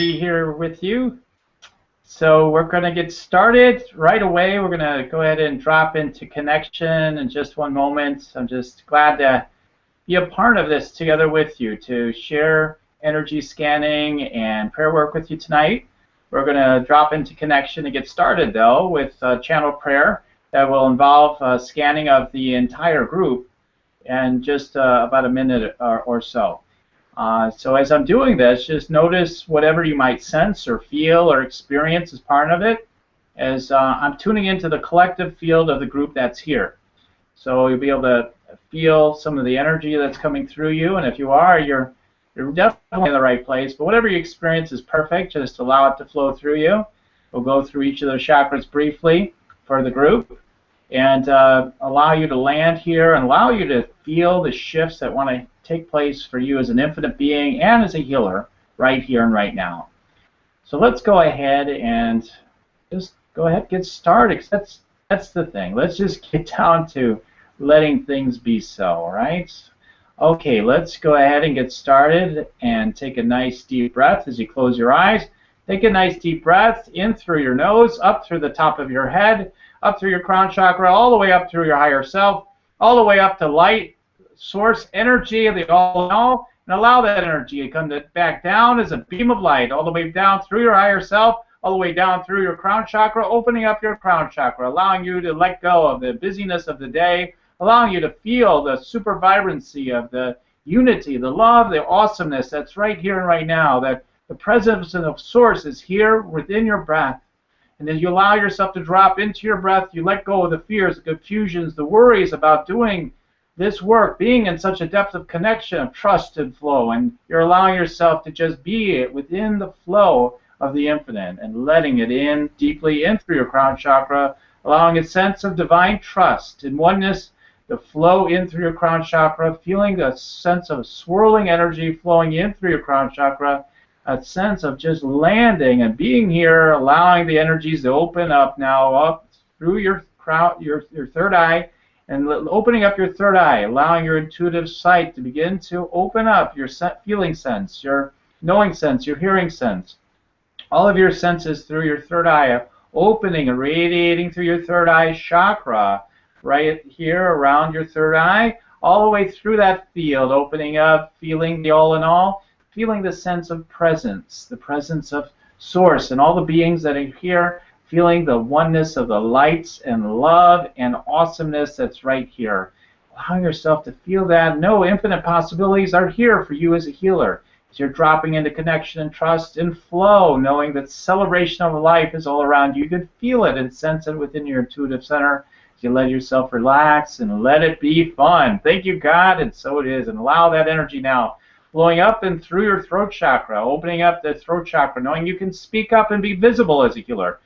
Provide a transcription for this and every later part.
be here with you. So we're going to get started right away. We're going to go ahead and drop into connection in just one moment. I'm just glad to be a part of this together with you to share energy scanning and prayer work with you tonight. We're going to drop into connection to get started, though, with channel prayer that will involve scanning of the entire group in just about a minute or so. So as I'm doing this, just notice whatever you might sense or feel or experience as part of it, as I'm tuning into the collective field of the group that's here. So you'll be able to feel some of the energy that's coming through you, and if you are, you're definitely in the right place. But whatever you experience is perfect. Just allow it to flow through you. We'll go through each of those chakras briefly for the group, and allow you to land here and allow you to feel the shifts that want to take place for you as an infinite being and as a healer right here and right now. So let's go ahead and just get started. That's the thing. Let's just get down to letting things be so, all right? Okay, let's go ahead and get started and take a nice deep breath as you close your eyes. Take a nice deep breath in through your nose, up through the top of your head, up through your crown chakra, all the way up through your higher self, all the way up to light, source energy of the all in all, and allow that energy to come back down as a beam of light, all the way down through your higher self, all the way down through your crown chakra, opening up your crown chakra, allowing you to let go of the busyness of the day, allowing you to feel the super vibrancy of the unity, the love, the awesomeness that's right here and right now, that the presence of source is here within your breath. And as you allow yourself to drop into your breath, you let go of the fears, the confusions, the worries about doing this work, being in such a depth of connection, of trust and flow, and you're allowing yourself to just be within the flow of the infinite and letting it in deeply in through your crown chakra, allowing a sense of divine trust and oneness to flow in through your crown chakra, feeling a sense of swirling energy flowing in through your crown chakra, a sense of just landing and being here, allowing the energies to open up now up through your crown, your third eye, and opening up your third eye, allowing your intuitive sight to begin to open up, your feeling sense, your knowing sense, your hearing sense. All of your senses through your third eye, opening and radiating through your third eye chakra, right here around your third eye, all the way through that field, opening up, feeling the all in all, feeling the sense of presence, the presence of source and all the beings that are here, feeling the oneness of the lights and love and awesomeness that's right here. Allow yourself to feel that. No, infinite possibilities are here for you as a healer. As you're dropping into connection and trust and flow, knowing that celebration of life is all around you. You can feel it and sense it within your intuitive center. As you let yourself relax and let it be fun. Thank you, God, and so it is. And allow that energy now flowing up and through your throat chakra, opening up the throat chakra, knowing you can speak up and be visible as a healer.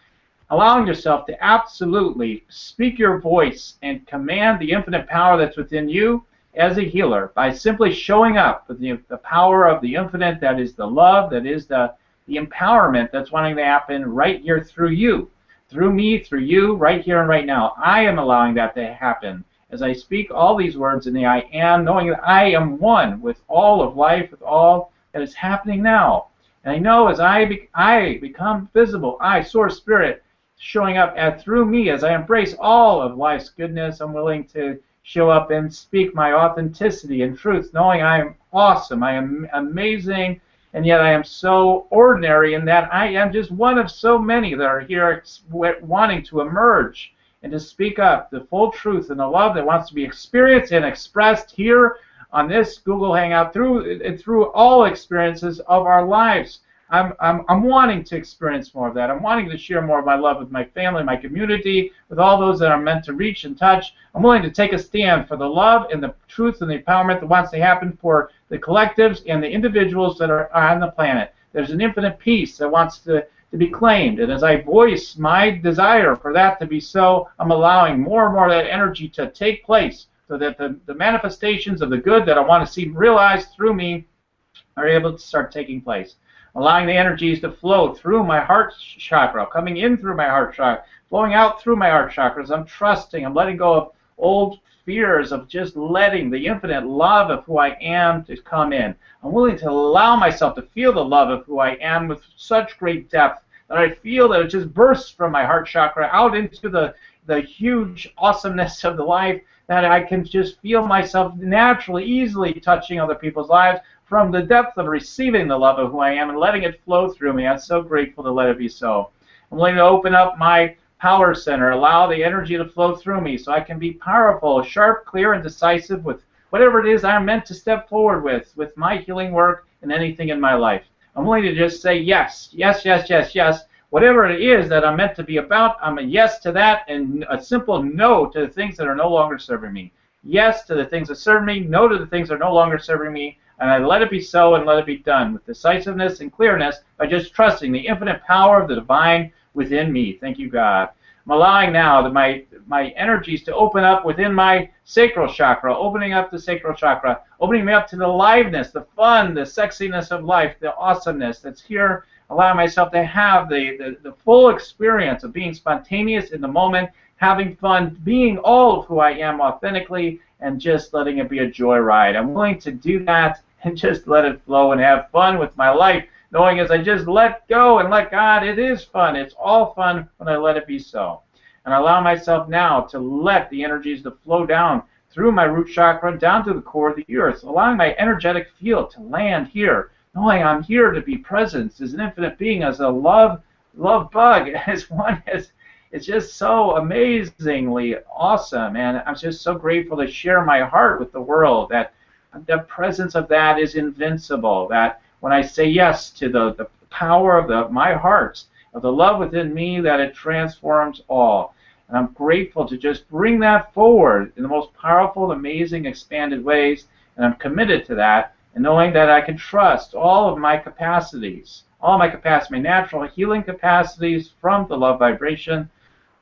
Allowing yourself to absolutely speak your voice and command the infinite power that's within you as a healer by simply showing up with the power of the infinite, that is the love, that is the empowerment that's wanting to happen right here through you, through me, through you, right here and right now. I am allowing that to happen as I speak all these words in the I am, knowing that I am one with all of life, with all that is happening now. And I know as I become visible, I, Source Spirit, showing up through me as I embrace all of life's goodness. I'm willing to show up and speak my authenticity and truth, knowing I am awesome, I am amazing, and yet I am so ordinary in that I am just one of so many that are here wanting to emerge and to speak up the full truth and the love that wants to be experienced and expressed here on this Google Hangout through all experiences of our lives. I'm wanting to experience more of that. I'm wanting to share more of my love with my family, my community, with all those that I'm meant to reach and touch. I'm willing to take a stand for the love and the truth and the empowerment that wants to happen for the collectives and the individuals that are on the planet. There's an infinite peace that wants to be claimed. And as I voice my desire for that to be so, I'm allowing more and more of that energy to take place so that the manifestations of the good that I want to see realized through me are able to start taking place. Allowing the energies to flow through my heart chakra, coming in through my heart chakra, flowing out through my heart chakras. I'm trusting, I'm letting go of old fears of just letting the infinite love of who I am to come in. I'm willing to allow myself to feel the love of who I am with such great depth that I feel that it just bursts from my heart chakra out into the huge awesomeness of the life, that I can just feel myself naturally, easily touching other people's lives from the depth of receiving the love of who I am and letting it flow through me. I'm so grateful to let it be so. I'm willing to open up my power center, allow the energy to flow through me so I can be powerful, sharp, clear, and decisive with whatever it is I'm meant to step forward with my healing work and anything in my life. I'm willing to just say yes, yes, yes, yes, yes. Whatever it is that I'm meant to be about, I'm a yes to that and a simple no to the things that are no longer serving me. Yes to the things that serve me, no to the things that are no longer serving me, and I let it be so and let it be done with decisiveness and clearness by just trusting the infinite power of the divine within me. Thank you, God. I'm allowing now that my energies to open up within my sacral chakra, opening up the sacral chakra, opening me up to the aliveness, the fun, the sexiness of life, the awesomeness that's here, allowing myself to have the full experience of being spontaneous in the moment, having fun, being all of who I am authentically, and just letting it be a joyride. I'm willing to do that and just let it flow and have fun with my life, knowing as I just let go and let God, it is fun. It's all fun when I let it be so. And I allow myself now to let the energies to flow down through my root chakra, down to the core of the earth, allowing my energetic field to land here, knowing I'm here to be present as an infinite being, as a love bug, as one as it's just so amazingly awesome. And I'm just so grateful to share my heart with the world, that the presence of that is invincible, that when I say yes to the power of my heart, of the love within me, that it transforms all. And I'm grateful to just bring that forward in the most powerful, amazing, expanded ways, and I'm committed to that, and knowing that I can trust all of my capacities, my natural healing capacities from the love vibration,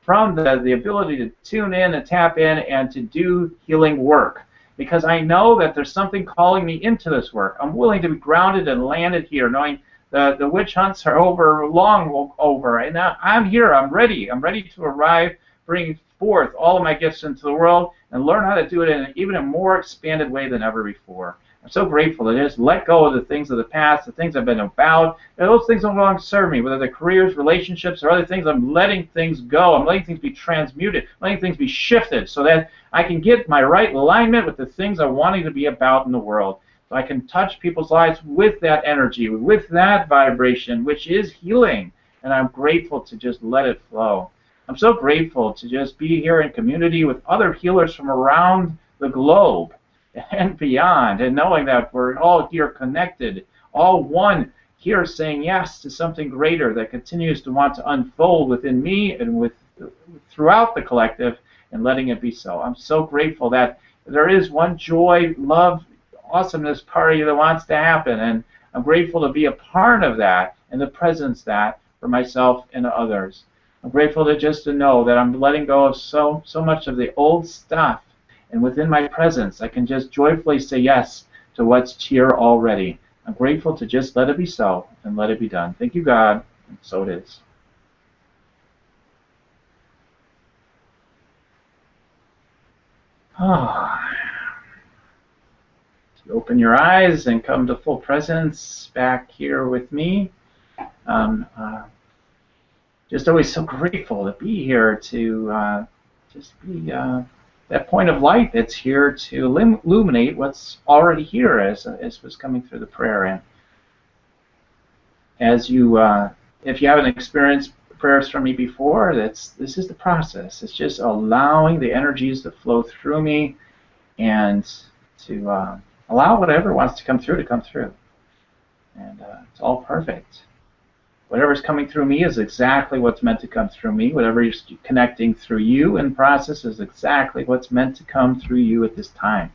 from the ability to tune in and tap in and to do healing work. Because I know that there's something calling me into this work. I'm willing to be grounded and landed here, knowing the witch hunts are over, long over, and I'm here. I'm ready. I'm ready to arrive, bring forth all of my gifts into the world, and learn how to do it in even a more expanded way than ever before. I'm so grateful to just let go of the things of the past, the things I've been about, and those things no longer serve me, whether they're careers, relationships, or other things. I'm letting things go. I'm letting things be transmuted, letting things be shifted so that I can get my right alignment with the things I'm wanting to be about in the world. So I can touch people's lives with that energy, with that vibration, which is healing. And I'm grateful to just let it flow. I'm so grateful to just be here in community with other healers from around the globe and beyond, and knowing that we're all here connected, all one here, saying yes to something greater that continues to want to unfold within me and throughout the collective, and letting it be so. I'm so grateful that there is one joy, love, awesomeness party that wants to happen, and I'm grateful to be a part of that and the presence that for myself and others. I'm grateful to know that I'm letting go of so much of the old stuff. And within my presence, I can just joyfully say yes to what's here already. I'm grateful to just let it be so and let it be done. Thank you, God. And so it is. Open your eyes and come to full presence back here with me. Just always so grateful to be here, to just be that point of light that's here to illuminate what's already here, as was coming through the prayer. And as you, if you haven't experienced prayers from me before, this is the process. It's just allowing the energies to flow through me, and to allow whatever wants to come through. And it's all perfect. Whatever's coming through me is exactly what's meant to come through me. Whatever is connecting through you in process is exactly what's meant to come through you at this time.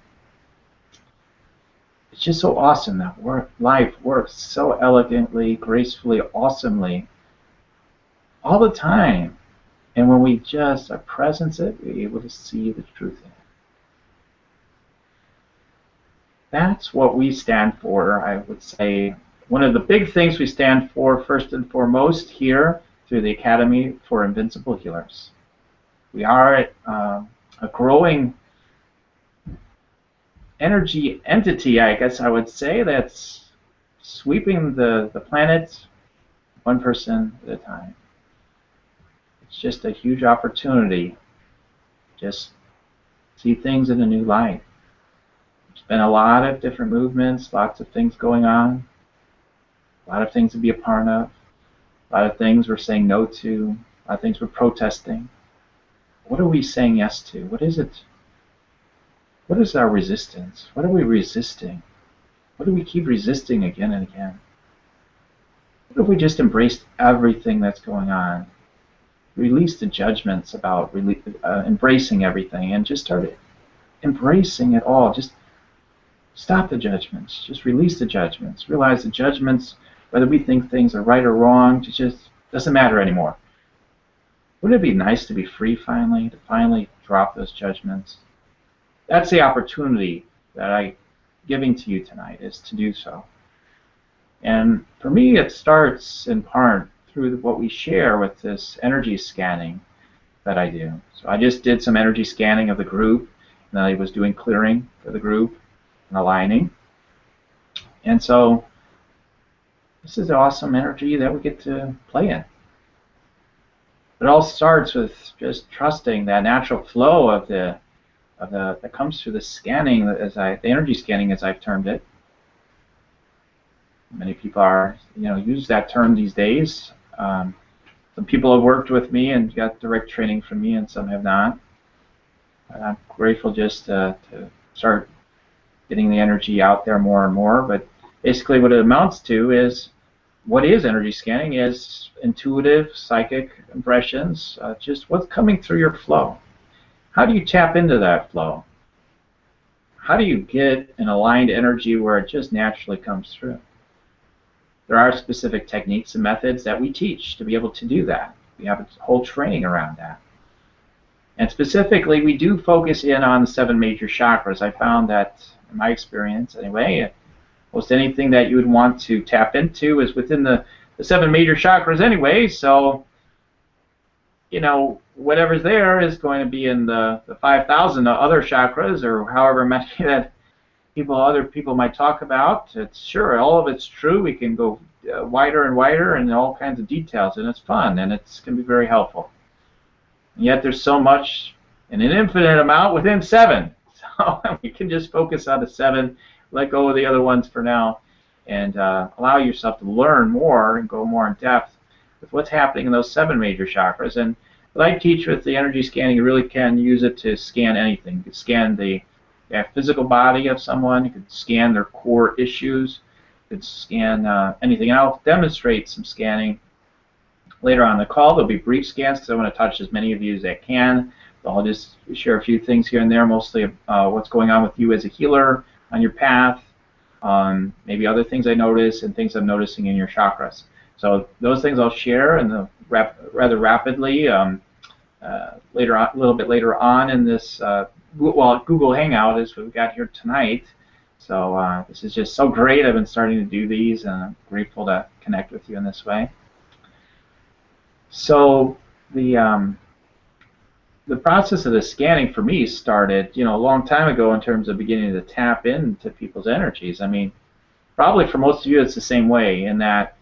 It's just so awesome that life works so elegantly, gracefully, awesomely, all the time. And when we just are present, we're able to see the truth in it. That's what we stand for, I would say. One of the big things we stand for, first and foremost, here through the Academy for Invincible Healers. We are a growing energy entity, I guess I would say, that's sweeping the planet one person at a time. It's just a huge opportunity. Just see things in a new light. There's been a lot of different movements, lots of things going on, a lot of things to be a part of, a lot of things we're saying no to, a lot of things we're protesting. What are we saying yes to? What is it? What is our resistance? What are we resisting? What do we keep resisting again and again? What if we just embraced everything that's going on? Release the judgments about embracing everything and just start embracing it all. Just stop the judgments. Just release the judgments. Realize the judgments, whether we think things are right or wrong, it just doesn't matter anymore. Wouldn't it be nice to be free finally, to finally drop those judgments? That's the opportunity that I'm giving to you tonight, is to do so. And for me, it starts in part through what we share with this energy scanning that I do. So I just did some energy scanning of the group, and I was doing clearing for the group and aligning. And so this is awesome energy that we get to play in. It all starts with just trusting that natural flow of the that comes through the scanning, the energy scanning, as I've termed it. Many people use that term these days. Some people have worked with me and got direct training from me, and some have not. And I'm grateful just to start getting the energy out there more and more. But basically, what it amounts to is, what is energy scanning? Is intuitive, psychic impressions, just what's coming through your flow. How do you tap into that flow? How do you get an aligned energy where it just naturally comes through? There are specific techniques and methods that we teach to be able to do that. We have a whole training around that. And specifically, we do focus in on the 7 major chakras. I found that, in my experience anyway, most anything that you would want to tap into is within the 7 major chakras anyway. So, whatever's there is going to be in the 5,000 other chakras, or however many that other people might talk about. It's sure, all of it's true. We can go wider and wider and all kinds of details, and it's fun, and it's can be very helpful. And yet there's so much, and an infinite amount within 7. So we can just focus on the 7, let go of the other ones for now, and allow yourself to learn more and go more in depth with what's happening in those 7 major chakras. And what I teach with the energy scanning, you really can use it to scan anything. You can scan the physical body of someone, you could scan their core issues, you could scan anything. And I'll demonstrate some scanning later on in the call. There'll be brief scans because I want to touch as many of you as I can. So I'll just share a few things here and there, mostly what's going on with you as a healer on your path, maybe other things I notice and things I'm noticing in your chakras. So those things I'll share in rather rapidly later on, a little bit later on in this Google Hangout as we've got here tonight. So this is just so great. I've been starting to do these, and I'm grateful to connect with you in this way. So the process of the scanning for me started, a long time ago in terms of beginning to tap into people's energies. I mean, probably for most of you it's the same way, in that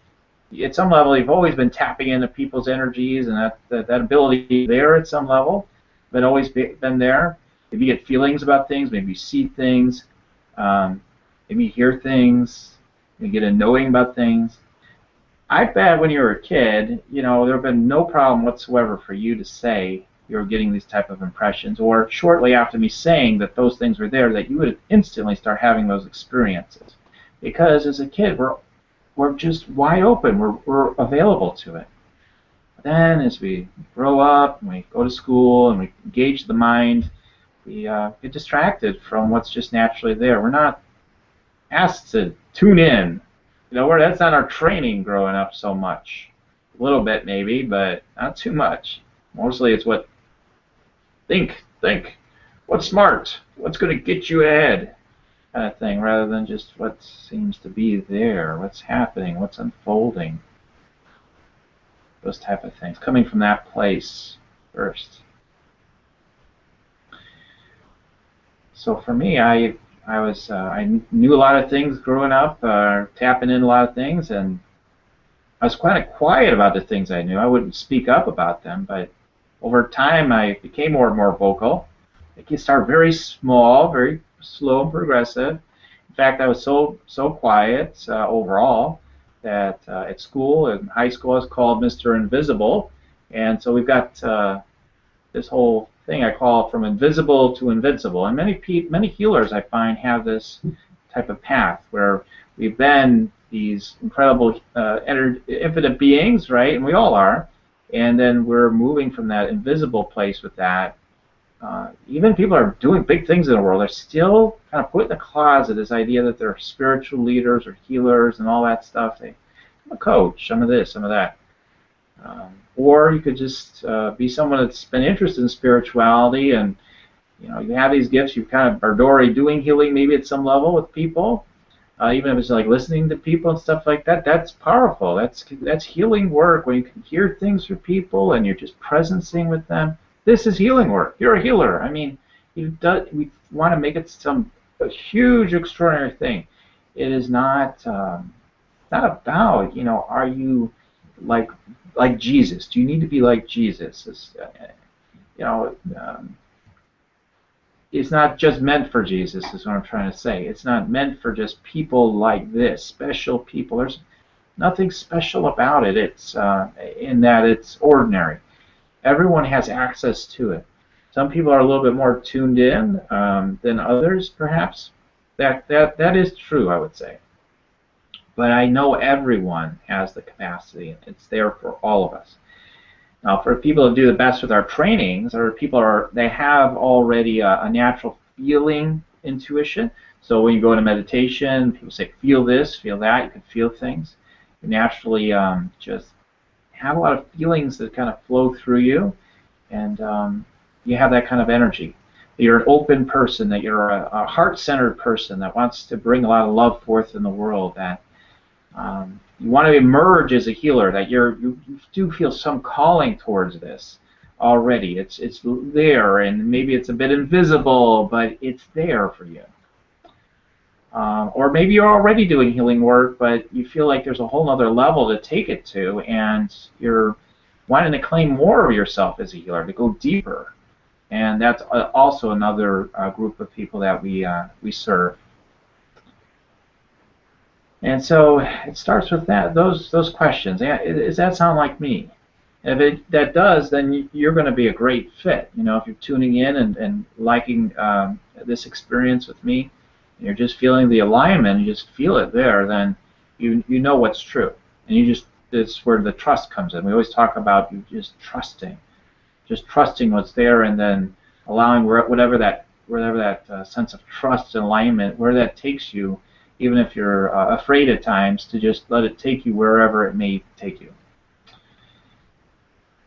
at some level you've always been tapping into people's energies, and that ability there at some level, but always been there. If you get feelings about things, maybe you see things, maybe you hear things, you get a knowing about things. I bet when you were a kid, there have been no problem whatsoever for you to say you were getting these type of impressions, or shortly after me saying that those things were there, that you would instantly start having those experiences. Because as a kid, we're just wide open, we're available to it. Then as we grow up and we go to school and we engage the mind, we get distracted from what's just naturally there. We're not asked to tune in. That's not our training growing up so much. A little bit maybe, but not too much. Mostly it's what think, what's smart, what's going to get you ahead, kind of thing, rather than just what seems to be there, what's happening, what's unfolding. Those type of things, coming from that place first. So for me, I knew a lot of things growing up, tapping in a lot of things, and I was kind of quiet about the things I knew. I wouldn't speak up about them, but over time I became more and more vocal. It can start very small, very slow and progressive. In fact, I was so quiet overall that at school, in high school, I was called Mr. Invisible, and so we've got this whole thing I call from invisible to invincible. And many healers I find have this type of path where we've been these incredible infinite beings, right? And we all are. And then we're moving from that invisible place with that. Even people are doing big things in the world. They're still kind of put in the closet this idea that they're spiritual leaders or healers and all that stuff. I'm a coach, some of this, some of that. Or you could just be someone that's been interested in spirituality, and you have these gifts. You kind of are already doing healing, maybe at some level with people, even if it's like listening to people and stuff like that. That's powerful. That's healing work when you can hear things through people and you're just presencing with them. This is healing work. You're a healer. I mean, we want to make it a huge, extraordinary thing. It is not about are you like Jesus? Do you need to be like Jesus? It's not just meant for Jesus, is what I'm trying to say. It's not meant for just people like this, special people. There's nothing special about it. It's in that it's ordinary. Everyone has access to it. Some people are a little bit more tuned in than others, perhaps. That is true, I would say. But I know everyone has the capacity. It's there for all of us. Now, for people to do the best with our trainings, or they have already a natural feeling intuition. So when you go into meditation, people say, feel this, feel that. You can feel things. You naturally just have a lot of feelings that kind of flow through you, and you have that kind of energy. You're an open person, that you're a heart-centered person that wants to bring a lot of love forth in the world, that you want to emerge as a healer, that you do feel some calling towards this already. It's there, and maybe it's a bit invisible, but it's there for you. Or maybe you're already doing healing work, but you feel like there's a whole other level to take it to, and you're wanting to claim more of yourself as a healer, to go deeper. And that's also another group of people that we serve. And so it starts with those questions. Does that sound like me? If that does, then you're going to be a great fit. If you're tuning in and liking this experience with me, and you're just feeling the alignment, you just feel it there, then you know what's true. And it's where the trust comes in. We always talk about you just trusting what's there, and then allowing whatever that sense of trust and alignment, where that takes you, even if you're afraid at times, to just let it take you wherever it may take you.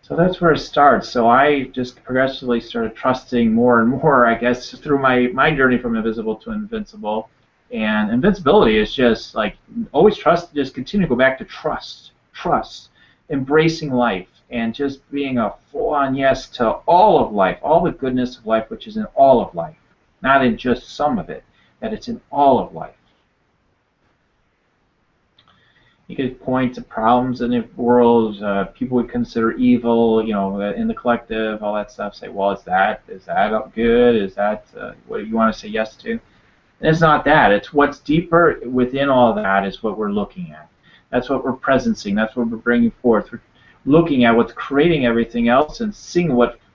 So that's where it starts. So I just progressively started trusting more and more, I guess, through my journey from invisible to invincible. And invincibility is just like always trust, just continue to go back to trust, embracing life, and just being a full-on yes to all of life, all the goodness of life, which is in all of life, not in just some of it, that it's in all of life. You could point to problems in the world, people would consider evil, in the collective, all that stuff. Say, well, is that good? Is that what you want to say yes to? And it's not that. It's what's deeper within all that is what we're looking at. That's what we're presencing. That's what we're bringing forth. We're looking at what's creating everything else and seeing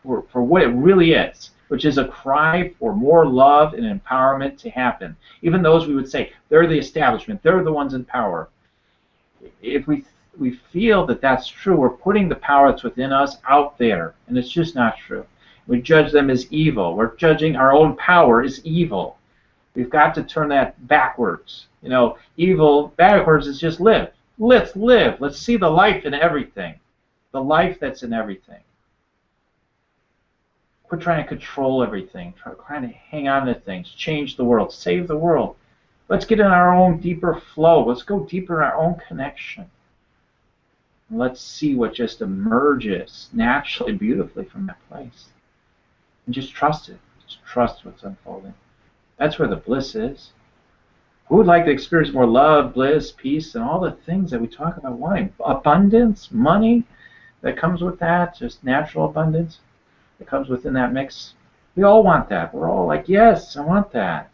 for what it really is, which is a cry for more love and empowerment to happen. Even those we would say, they're the establishment, they're the ones in power. If we feel that that's true, we're putting the power that's within us out there, and it's just not true. We judge them as evil. We're judging our own power as evil. We've got to turn that backwards. Evil backwards is just live. Let's live. Let's see the life in everything. The life that's in everything. Quit trying to control everything. Trying to hang on to things. Change the world. Save the world. Let's get in our own deeper flow. Let's go deeper in our own connection. And let's see what just emerges naturally, beautifully from that place. And just trust it. Just trust what's unfolding. That's where the bliss is. Who would like to experience more love, bliss, peace, and all the things that we talk about wanting? Abundance, money that comes with that, just natural abundance that comes within that mix. We all want that. We're all like, yes, I want that.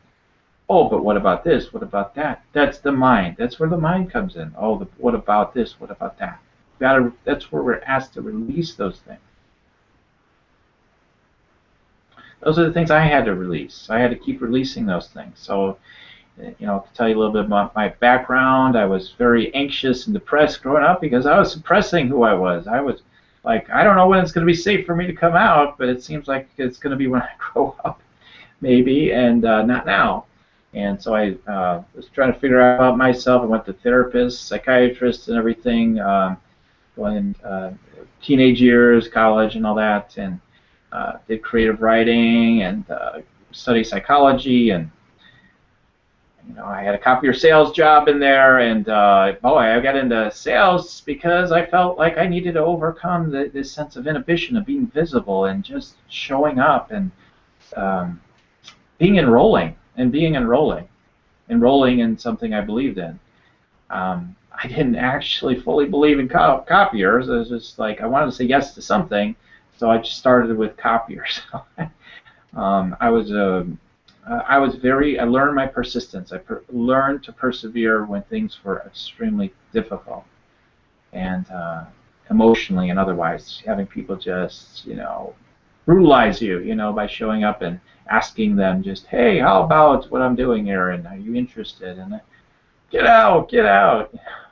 Oh, but what about this? What about that? That's the mind. That's where the mind comes in. Oh, what about this? What about that? That's where we're asked to release those things. Those are the things I had to release. I had to keep releasing those things. So, to tell you a little bit about my background, I was very anxious and depressed growing up because I was suppressing who I was. I was like, I don't know when it's going to be safe for me to come out, but it seems like it's going to be when I grow up, maybe, and not now. And so I was trying to figure out about myself. I went to therapists, psychiatrists, and everything, going in teenage years, college, and all that, and did creative writing and studied psychology, and I had a copier sales job in there, and boy, I got into sales because I felt like I needed to overcome this sense of inhibition of being visible and just showing up and being enrolling in something I believed in. I didn't actually fully believe in copiers. It was just like I wanted to say yes to something, so I just started with copiers. I learned my persistence. I learned to persevere when things were extremely difficult, and emotionally and otherwise, having people just, brutalize you, by showing up and asking them just, hey, how about what I'm doing here, and are you interested? And get out.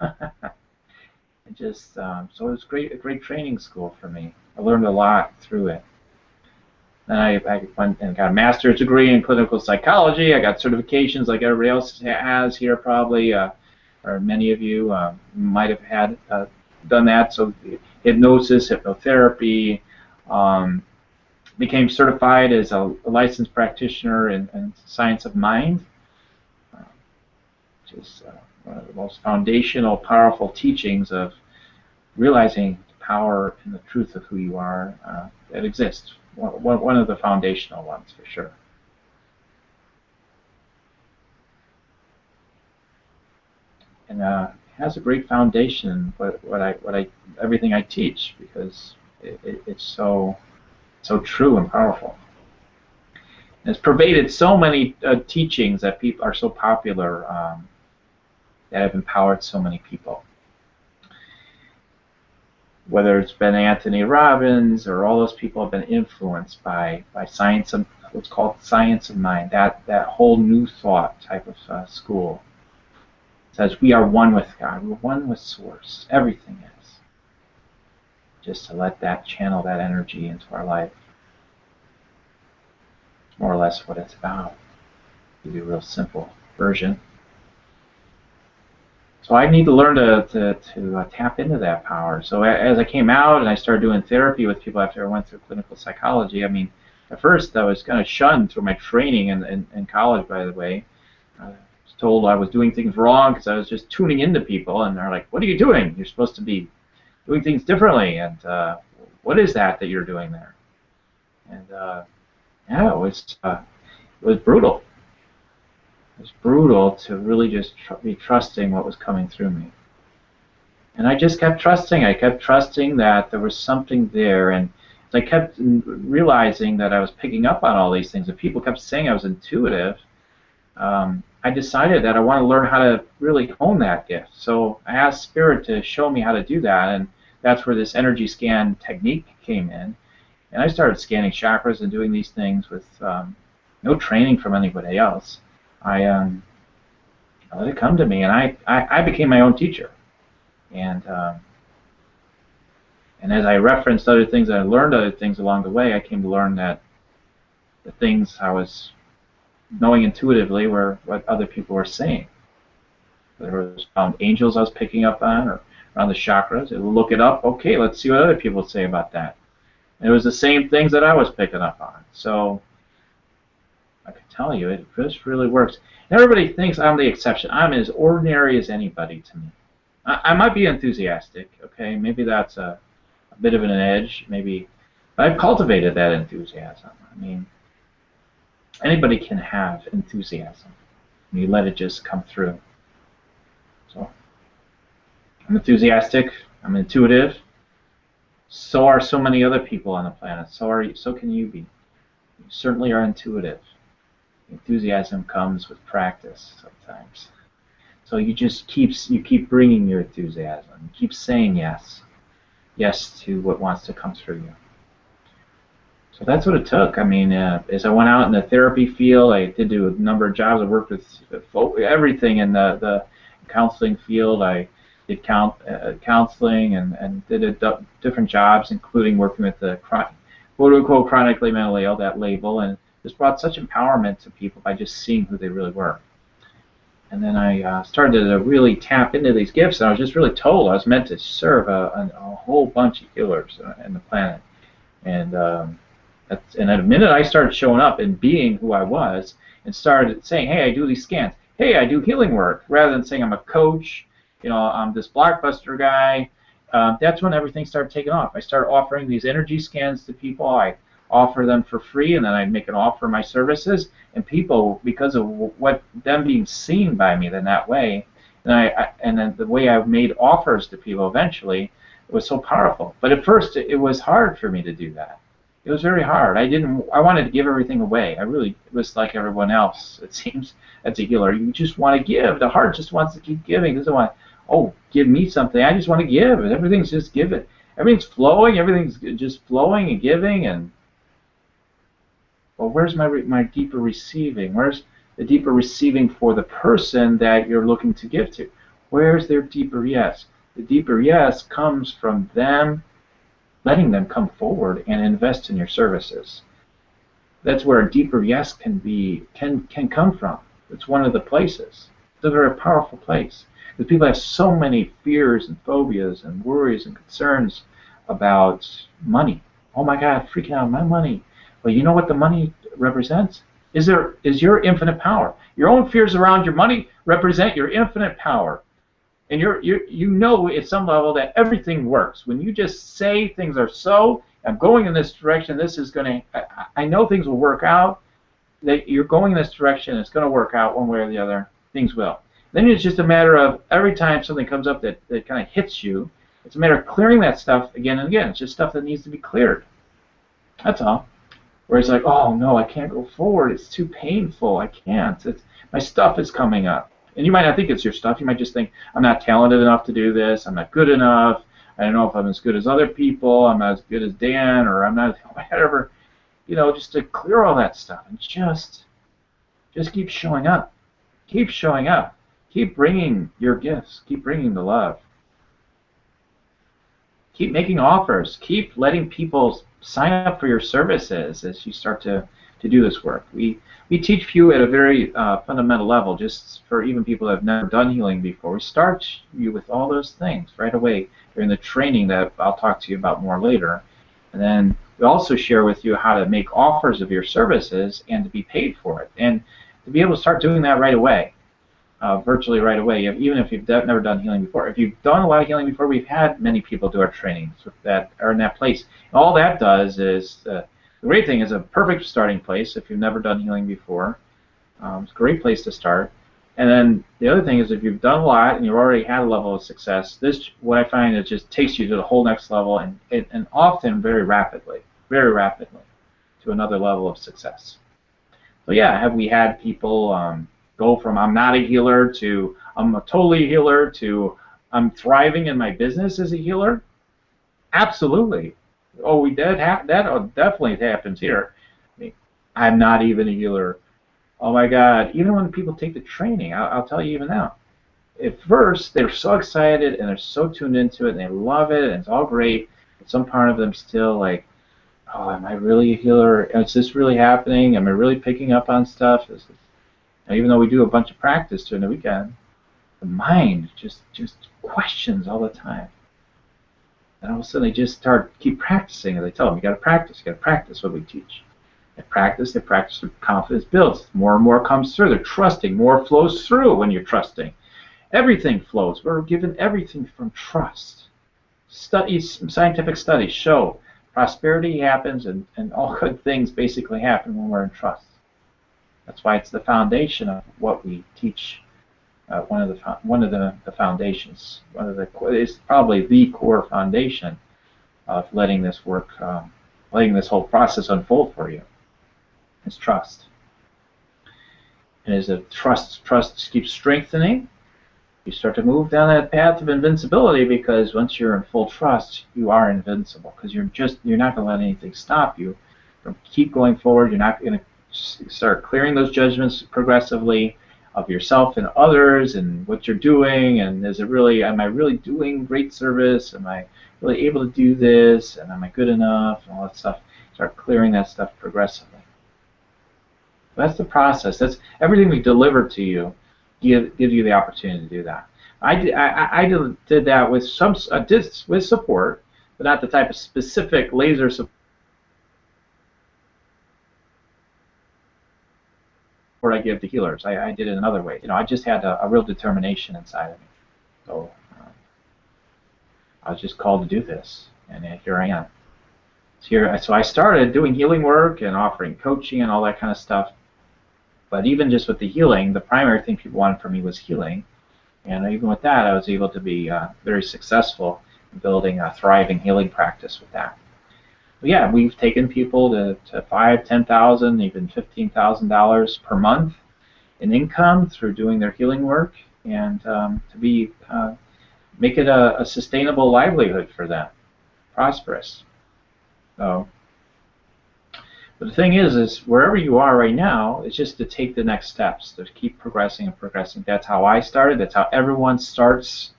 And just so it was a great training school for me. I learned a lot through it. Then I went and got a master's degree in clinical psychology. I got certifications like everybody else has here probably, or many of you might have had done that. So hypnosis, hypnotherapy, became certified as a licensed practitioner in science of mind, which is one of the most foundational, powerful teachings of realizing the power and the truth of who you are that exists. One of the foundational ones, for sure. And it has a great foundation, everything I teach, because it's so true and powerful. And it's pervaded so many teachings that people are so popular that have empowered so many people. Whether it's been Anthony Robbins or all those people have been influenced by science of what's called science of mind, that whole new thought type of school. It says we are one with God, we're one with Source, everything is. Just to let that channel that energy into our life. It's more or less what it's about. Give you a real simple version. So I need to learn to tap into that power. So as I came out and I started doing therapy with people after I went through clinical psychology, I mean, at first I was kind of shunned through my training in college, by the way. I was told I was doing things wrong because I was just tuning into people, and they're like, what are you doing? You're supposed to be doing things differently, and what is that you're doing there? And yeah, it was brutal. It was brutal to really just be trusting what was coming through me. And I just kept trusting. I kept trusting that there was something there. And as I kept realizing that I was picking up on all these things, and people kept saying I was intuitive, I decided that I want to learn how to really hone that gift. So I asked Spirit to show me how to do that. And that's where this energy scan technique came in. And I started scanning chakras and doing these things with no training from anybody else. I let it come to me, and I became my own teacher. And as I referenced other things, I learned other things along the way. I came to learn that the things I was knowing intuitively were what other people were saying. Whether it was around angels I was picking up on, or around the chakras, it would look it up. Okay, let's see what other people say about that. And it was the same things that I was picking up on. So I can tell you, it just really works. And everybody thinks I'm the exception. I'm as ordinary as anybody to me. I might be enthusiastic, okay? Maybe that's a bit of an edge, maybe. But I've cultivated that enthusiasm. I mean, Anybody can have enthusiasm. You let it just come through. So I'm enthusiastic. I'm intuitive. So are so many other people on the planet. So can you be. You certainly are intuitive. Enthusiasm comes with practice sometimes. So you keep bringing your enthusiasm. You keep saying yes to what wants to come through you. So that's what it took. I mean, as I went out in the therapy field, I did do a number of jobs. I worked with everything in the counseling field. I did counseling and did different jobs, including working with the quote-unquote chronically mentally ill, that label, and this brought such empowerment to people by just seeing who they really were. And then I started to really tap into these gifts, and I was just really told I was meant to serve a whole bunch of healers on the planet. And and the minute I started showing up and being who I was, and started saying, hey, I do these scans. Hey, I do healing work, rather than saying I'm a coach, I'm this blockbuster guy. That's when everything started taking off. I started offering these energy scans to people. I offer them for free, and then I make an offer of my services, and people, because of them being seen by me in that way, and then the way I made offers to people eventually, it was so powerful. But at first, it was hard for me to do that. It was very hard. I wanted to give everything away. It was like everyone else, it seems, as a healer. You just want to give. The heart just wants to keep giving. It doesn't want, oh, give me something. I just want to give. And everything's just given. Everything's flowing. Everything's just flowing and giving. And, well, where's my deeper receiving? Where's the deeper receiving for the person that you're looking to give to? Where's their deeper yes? The deeper yes comes from them letting them come forward and invest in your services. That's where a deeper yes can come from. It's one of the places. It's a very powerful place. Because people have so many fears and phobias and worries and concerns about money. Oh my God, freaking out, my money. Well, you know what the money represents? Is your infinite power. Your own fears around your money represent your infinite power. And you know at some level that everything works. When you just say things are so, I'm going in this direction, I know things will work out, that you're going in this direction, it's going to work out one way or the other, things will. Then it's just a matter of every time something comes up that kind of hits you, it's a matter of clearing that stuff again and again. It's just stuff that needs to be cleared. That's all. Where it's like, oh no, I can't go forward, it's too painful, I can't. My stuff is coming up. And you might not think it's your stuff. You might just think, I'm not talented enough to do this. I'm not good enough. I don't know if I'm as good as other people. I'm not as good as Dan, or I'm not whatever. Just to clear all that stuff and just keep showing up. Keep showing up. Keep bringing your gifts. Keep bringing the love. Keep making offers. Keep letting people sign up for your services as you start to do this work. We teach you at a very fundamental level, just for even people that have never done healing before. We start you with all those things right away during the training that I'll talk to you about more later. And then we also share with you how to make offers of your services and to be paid for it. And to be able to start doing that right away, virtually right away, even if you've never done healing before. If you've done a lot of healing before, we've had many people do our trainings that are in that place. And all that does is... the great thing is a perfect starting place if you've never done healing before. It's a great place to start. And then the other thing is if you've done a lot and you've already had a level of success, what I find is just takes you to the whole next level and often very rapidly to another level of success. So yeah, have we had people go from I'm not a healer to I'm a totally healer to I'm thriving in my business as a healer? Absolutely. Oh, that definitely happens here. I mean, I'm not even a healer. Oh my God! Even when people take the training, I'll tell you even now. At first, they're so excited and they're so tuned into it and they love it and it's all great. But some part of them still like, oh, am I really a healer? Is this really happening? Am I really picking up on stuff? Even though we do a bunch of practice during the weekend, the mind just questions all the time. And all of a sudden they just keep practicing, and they tell them, you got to practice what we teach. They practice, their confidence builds. More and more comes through. They're trusting. More flows through when you're trusting. Everything flows. We're given everything from trust. Scientific studies show prosperity happens and all good things basically happen when we're in trust. That's why it's the foundation of what we teach. One of the foundations. It's probably the core foundation of letting this work, letting this whole process unfold for you. Is trust. And as the trust keeps strengthening, you start to move down that path of invincibility, because once you're in full trust, you are invincible, because you're not going to let anything stop you from keep going forward. You're not going to start clearing those judgments progressively of yourself and others and what you're doing, and am I really doing great service? Am I really able to do this? And am I good enough? And all that stuff. Start clearing that stuff progressively. That's the process. That's everything we deliver to you. Give you the opportunity to do that. I did that with with support, but not the type of specific laser support I give to healers. I did it another way. I just had a real determination inside of me. So I was just called to do this, and here I am. So I started doing healing work and offering coaching and all that kind of stuff. But even just with the healing, the primary thing people wanted from me was healing. And even with that, I was able to be very successful in building a thriving healing practice with that. But yeah, we've taken people to $5,000, $10,000, even $15,000 per month in income through doing their healing work, and to make it a sustainable livelihood for them, prosperous. So. But the thing is wherever you are right now, it's just to take the next steps, to keep progressing and progressing. That's how I started. That's how everyone starts.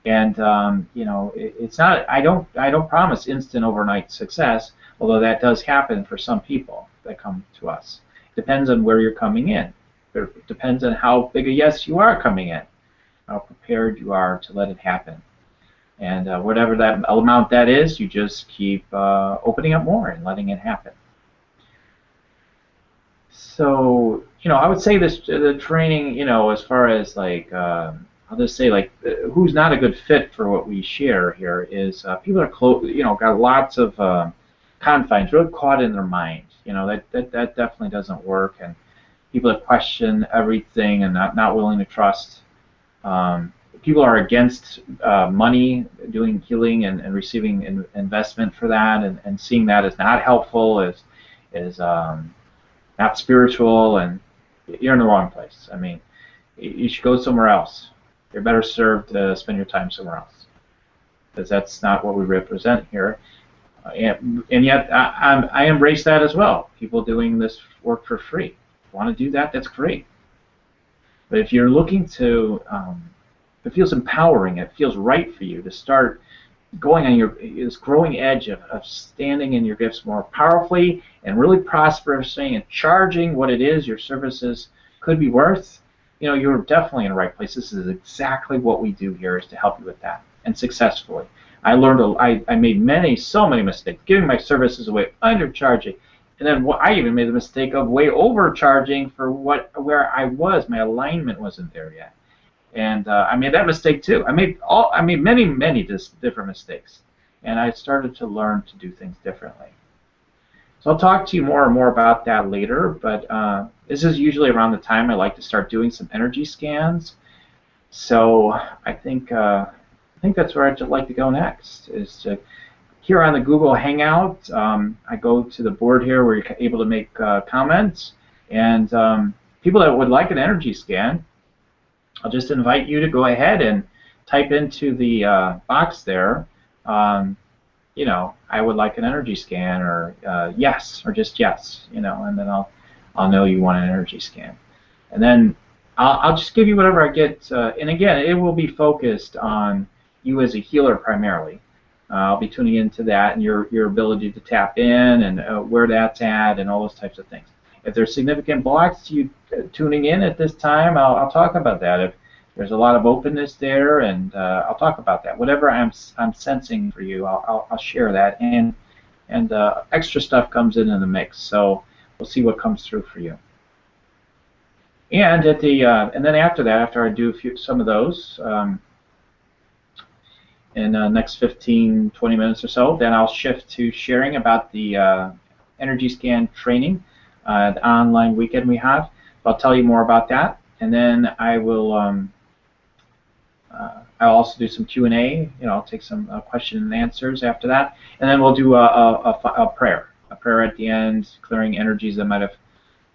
And it's not. I don't promise instant overnight success, although that does happen for some people that come to us. It depends on where you're coming in. It depends on how big a yes you are coming in, how prepared you are to let it happen. And whatever that amount that is, you just keep opening up more and letting it happen. So, I would say the training, as far as like, I'll just say like, who's not a good fit for what we share here is people are got lots of confines, really caught in their mind. That definitely doesn't work, and people that question everything and not willing to trust. People are against money, doing healing and receiving investment for that, and seeing that as not helpful, as not spiritual, and you're in the wrong place. I mean, you should go somewhere else. You're better served to spend your time somewhere else, because that's not what we represent here. And yet, I embrace that as well. People doing this work for free. If you want to do that, that's great. But if you're looking to, it feels empowering, it feels right for you to start going on this growing edge of standing in your gifts more powerfully and really prosperously and charging what it is your services could be worth, you're definitely in the right place. This is exactly what we do here, is to help you with that, and successfully. I learned, I made so many mistakes, giving my services away, undercharging, and then I even made the mistake of way overcharging for where I was. My alignment wasn't there yet. And I made that mistake too. I made many different mistakes, and I started to learn to do things differently. So I'll talk to you more and more about that later. But this is usually around the time I like to start doing some energy scans. So I think that's where I'd like to go next. Is to here on the Google Hangout. I go to the board here where you're able to make comments, and people that would like an energy scan, I'll just invite you to go ahead and type into the box there, I would like an energy scan, or yes, or just yes, and then I'll know you want an energy scan. And then I'll just give you whatever I get, and again, it will be focused on you as a healer primarily. I'll be tuning into that and your ability to tap in, and where that's at, and all those types of things. If there's significant blocks to you tuning in at this time, I'll talk about that. If there's a lot of openness there, and I'll talk about that. Whatever I'm sensing for you, I'll share that, and extra stuff comes in the mix. So we'll see what comes through for you. And at the and then after that, after I do some of those, in the next 15, 20 minutes or so, then I'll shift to sharing about the energy scan training, the online weekend we have. I'll tell you more about that, and then I will. I'll also do some Q&A. I'll take some question and answers after that, and then we'll do a prayer at the end, clearing energies that might have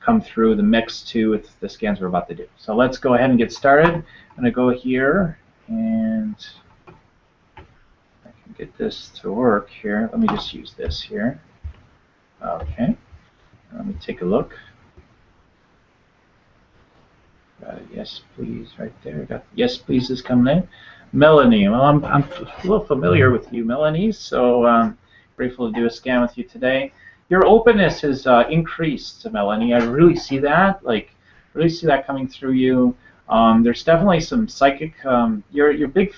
come through the mix too with the scans we're about to do. So let's go ahead and get started. I'm going to go here and I can get this to work here. Let me just use this here. Okay. Let me take a look. Yes, please, right there. Got yes, please is coming in. Melanie, well, I'm a little familiar with you, Melanie, so grateful to do a scan with you today. Your openness has increased, Melanie. I really see that, really see that coming through you. There's definitely some psychic. You're a big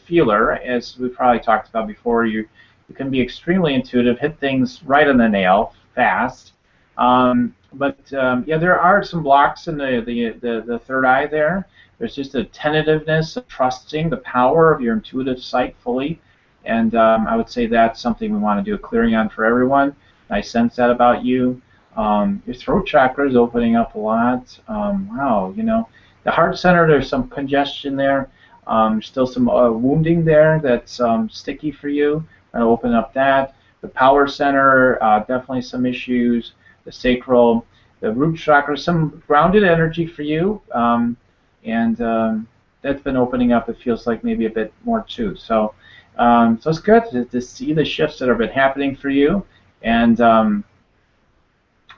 feeler, as we probably talked about before. You can be extremely intuitive, hit things right on the nail, fast. Yeah, there are some blocks in the third eye there. There's just a tentativeness of trusting the power of your intuitive sight fully, and I would say that's something we want to do a clearing on for everyone. I sense that about you. Your throat chakra is opening up a lot. Wow, the heart center, there's some congestion there. Still some wounding there that's sticky for you. I'm going to open up that. The power center, definitely some issues. The sacral, the root chakra, some grounded energy for you, and that's been opening up. It feels like maybe a bit more too. So it's good to see the shifts that have been happening for you, and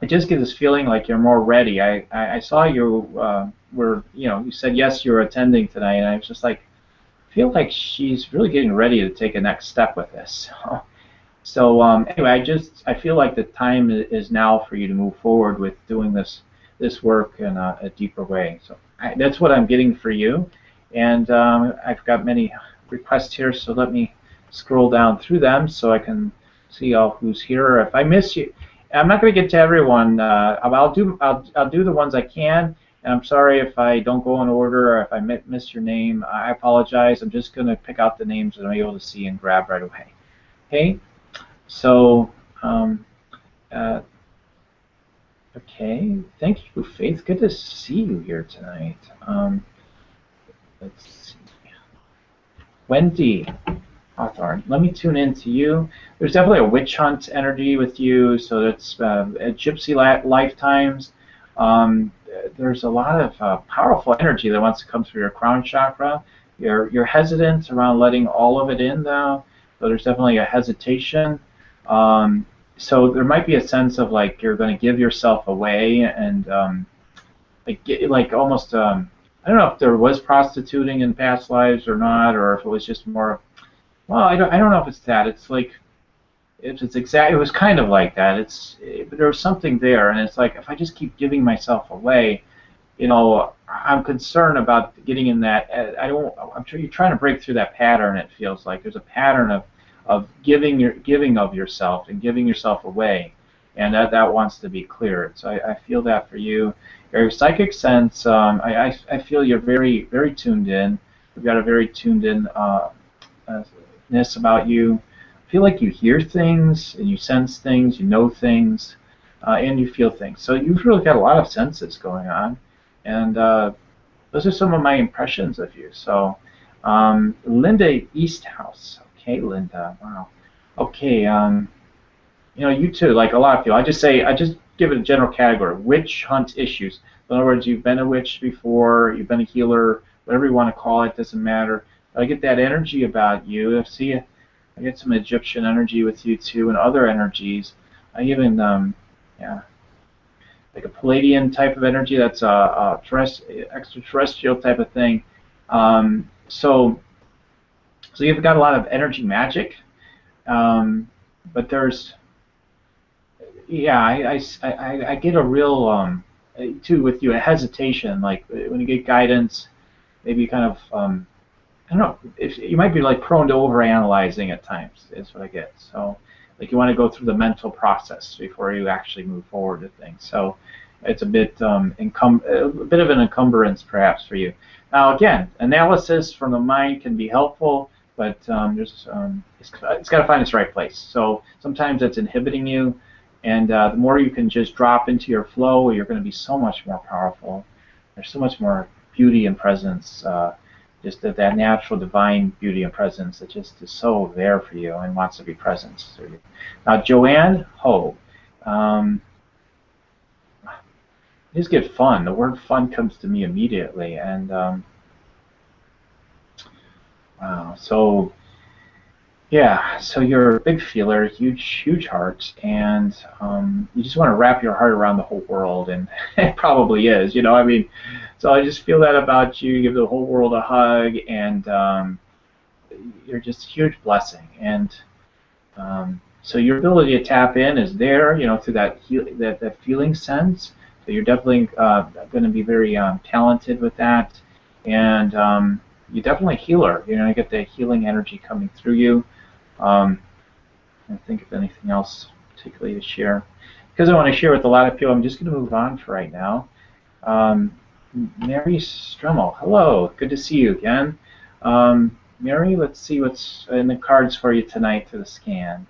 it just gives this feeling like you're more ready. I saw you you said yes, you were attending tonight, and I was just like, I feel like she's really getting ready to take a next step with this. So anyway, I feel like the time is now for you to move forward with doing this work in a deeper way. So that's what I'm getting for you, and I've got many requests here. So let me scroll down through them so I can see all who's here. If I miss you, I'm not going to get to everyone. I'll do the ones I can. And I'm sorry if I don't go in order or if I miss your name. I apologize. I'm just going to pick out the names that I'm able to see and grab right away. Okay. So, okay, thank you, Faith. Good to see you here tonight. Let's see. Wendy Hawthorne, let me tune in to you. There's definitely a witch hunt energy with you, so that's gypsy lifetimes. There's a lot of powerful energy that wants to come through your crown chakra. You're hesitant around letting all of it in, though, so there's definitely a hesitation. So there might be a sense of like you're going to give yourself away and like almost I don't know if there was prostituting in past lives or not, or if it was just more. Well, I don't know if it's that. It's like it's exact. It was kind of like that. But there was something there, and it's like if I just keep giving myself away, I'm concerned about getting in that. I'm sure you're trying to break through that pattern. It feels like there's a pattern of giving of yourself and giving yourself away, and that wants to be cleared. So I feel that for you. Your psychic sense, I feel you're very, very tuned in. You've got a very tuned in ness about you. I feel like you hear things and you sense things, you know things, and you feel things. So you've really got a lot of senses going on, and those are some of my impressions of you. So Linda Easthouse. Okay, Linda. Wow. Okay. You too. Like a lot of people, I just give it a general category: witch hunt issues. In other words, you've been a witch before, you've been a healer, whatever you want to call it, doesn't matter. I get that energy about you. I get some Egyptian energy with you too, and other energies. I even, like a Palladian type of energy. That's a extraterrestrial type of thing. So you've got a lot of energy magic, but there's, I get a real, too, with you, a hesitation, like when you get guidance, maybe kind of, I don't know, if you might be like prone to overanalyzing at times, is what I get. So, like you want to go through the mental process before you actually move forward with things. So it's a bit a bit of an encumbrance perhaps for you. Now again, analysis from the mind can be helpful, but it's got to find its right place. So sometimes it's inhibiting you. And the more you can just drop into your flow, you're going to be so much more powerful. There's so much more beauty and presence, just that natural divine beauty and presence that just is so there for you and wants to be present. So now, Joanne Ho. Just get fun. The word fun comes to me immediately. And wow. So yeah, so you're a big feeler, huge heart, and you just want to wrap your heart around the whole world, and it probably is, you know. I mean, so I just feel that about you. You give the whole world a hug, and you're just a huge blessing. And so your ability to tap in is there, you know, through that that feeling sense. So you're definitely going to be very talented with that, and you're definitely a healer. You know, you get the healing energy coming through you. I think of anything else particularly to share. Because I want to share with a lot of people, I'm just going to move on for right now. Mary Strummel, hello, good to see you again. Mary, let's see what's in the cards for you tonight for the scan.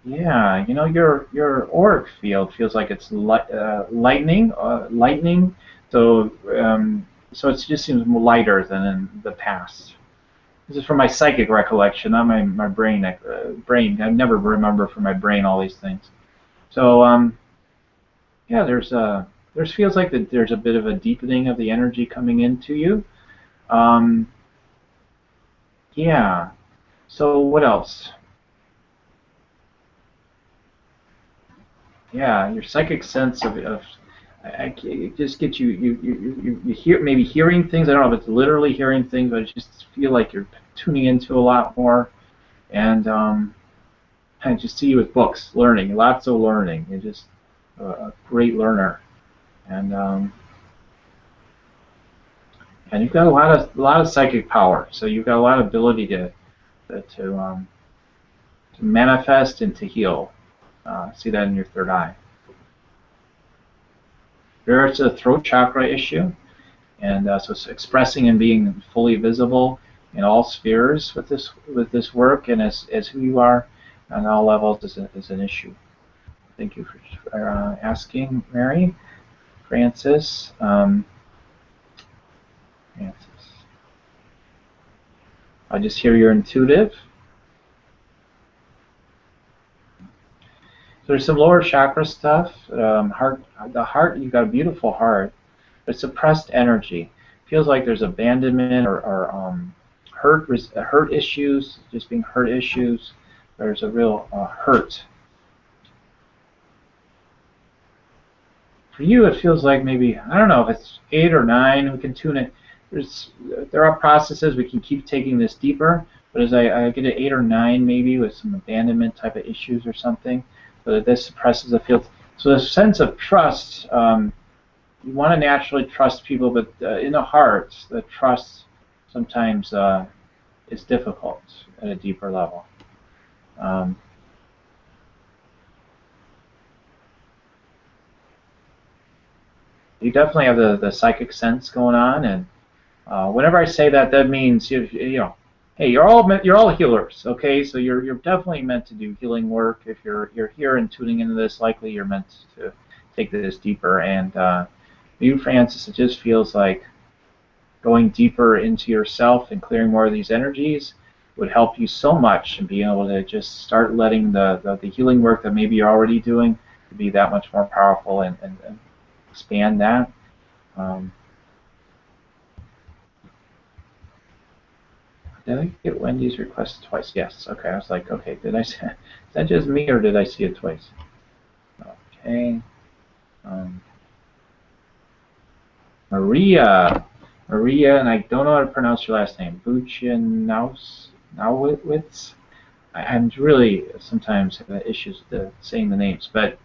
Yeah, you know, your auric field feels like it's lightning. So so it just seems lighter than in the past. This is from my psychic recollection, not my brain. Brain. I never remember from my brain all these things. So yeah, there's feels like that there's a bit of a deepening of the energy coming into you. Yeah. So what else? Yeah, your psychic sense of it just gets you hear maybe hearing things. I don't know if it's literally hearing things, but I just feel like you're tuning into a lot more. And I just see you with books, learning, lots of learning. You're just a great learner, and you've got a lot of psychic power. So you've got a lot of ability to manifest and to heal. See that in your third eye. There's a throat chakra issue, and so it's expressing and being fully visible in all spheres with this work, and as who you are on all levels is an issue. Thank you for asking, Mary. Francis. Francis. I just hear you're intuitive. So there's some lower chakra stuff. The heart, you've got a beautiful heart, but suppressed energy. Feels like there's abandonment or hurt issues, just being hurt issues. There's a real hurt. For you, it feels like maybe, I don't know if it's 8 or 9. We can tune it. There are processes we can keep taking this deeper, but as I get to 8 or 9 maybe with some abandonment type of issues or something, so that this suppresses the field. So the sense of trust, you want to naturally trust people, but in the heart, the trust sometimes is difficult at a deeper level. You definitely have the psychic sense going on, and whenever I say that, that means you know, hey, you're all healers, okay? So you're definitely meant to do healing work. If you're here and tuning into this, likely you're meant to take this deeper. And you, Francis, it just feels like going deeper into yourself and clearing more of these energies would help you so much, and being able to just start letting the healing work that maybe you're already doing to be that much more powerful and expand that. Did I get Wendy's request twice? Yes. Okay. I was like, okay, did I see? Is that just me, or did I see it twice? Okay. Maria, and I don't know how to pronounce your last name. Buchanowitz. I'm really sometimes have issues with saying the names, but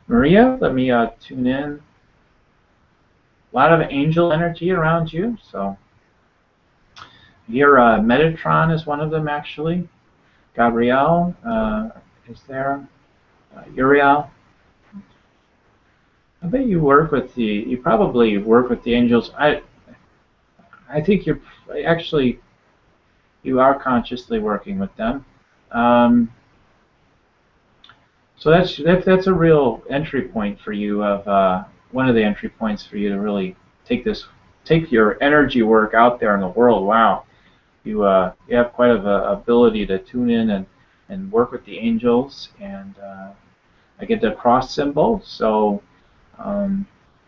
Maria, let me tune in. A lot of angel energy around you, so. Here, Metatron is one of them, actually. Gabrielle is there. Uriel. I bet you work with you probably work with the angels. I think you are consciously working with them. So that's a real entry point for you of one of the entry points for you to really take your energy work out there in the world. Wow, you have quite of a ability to tune in and work with the angels, and I get the cross symbol. So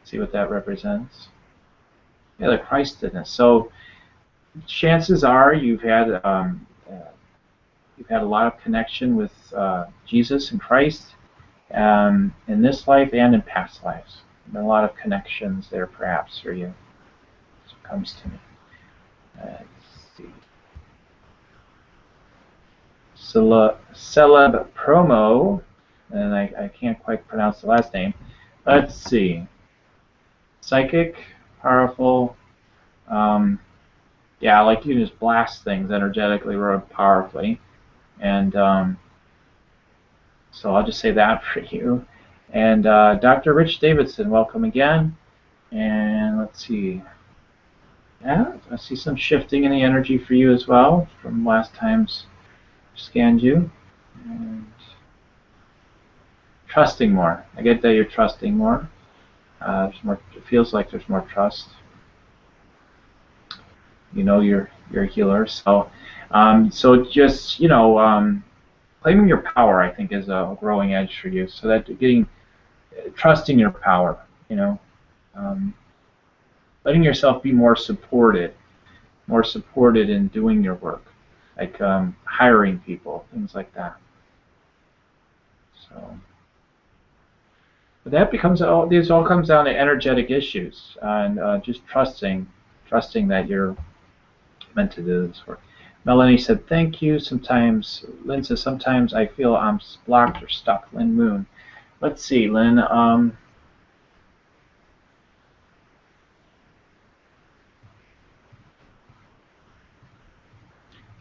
see what that represents. Yeah, the Christedness. So chances are you've had a lot of connection with Jesus and Christ in this life and in past lives. There are a lot of connections there, perhaps, for you. That's what comes to me. Let's see. Celeb Promo, and I can't quite pronounce the last name. Let's see. Psychic, powerful. Yeah, like you can just blast things energetically, really powerfully. And so I'll just say that for you. And Dr. Rich Davidson, welcome again. And let's see. Yeah, I see some shifting in the energy for you as well from last time's scanned you. And trusting more. I get that you're trusting more. There's more. It feels like there's more trust. You know you're a healer, so so just claiming your power, I think, is a growing edge for you. So that trusting your power, letting yourself be more supported in doing your work, like hiring people, things like that. So, but that becomes this all comes down to energetic issues and just trusting that you're meant to do this work. Melanie said, thank you. Sometimes, Lynn says, sometimes I feel I'm blocked or stuck. Lynn Moon. Let's see, Lynn.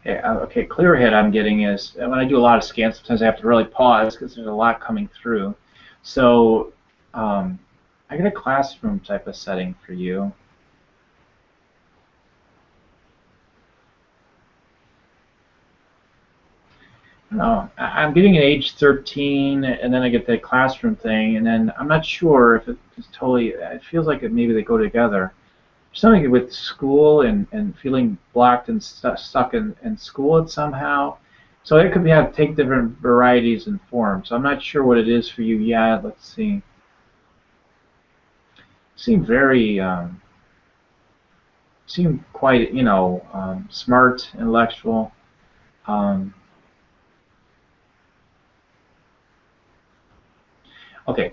Okay, clear head I'm getting is, when I do a lot of scans, sometimes I have to really pause because there's a lot coming through. So I get a classroom type of setting for you. No, I'm getting an age 13, and then I get the classroom thing, and then I'm not sure if it's totally. It feels like maybe they go together. Something with school and feeling blocked and stuck in school somehow. So it could take different varieties and forms. So I'm not sure what it is for you yet. Let's see. You seem very, seem quite, smart, intellectual. Okay,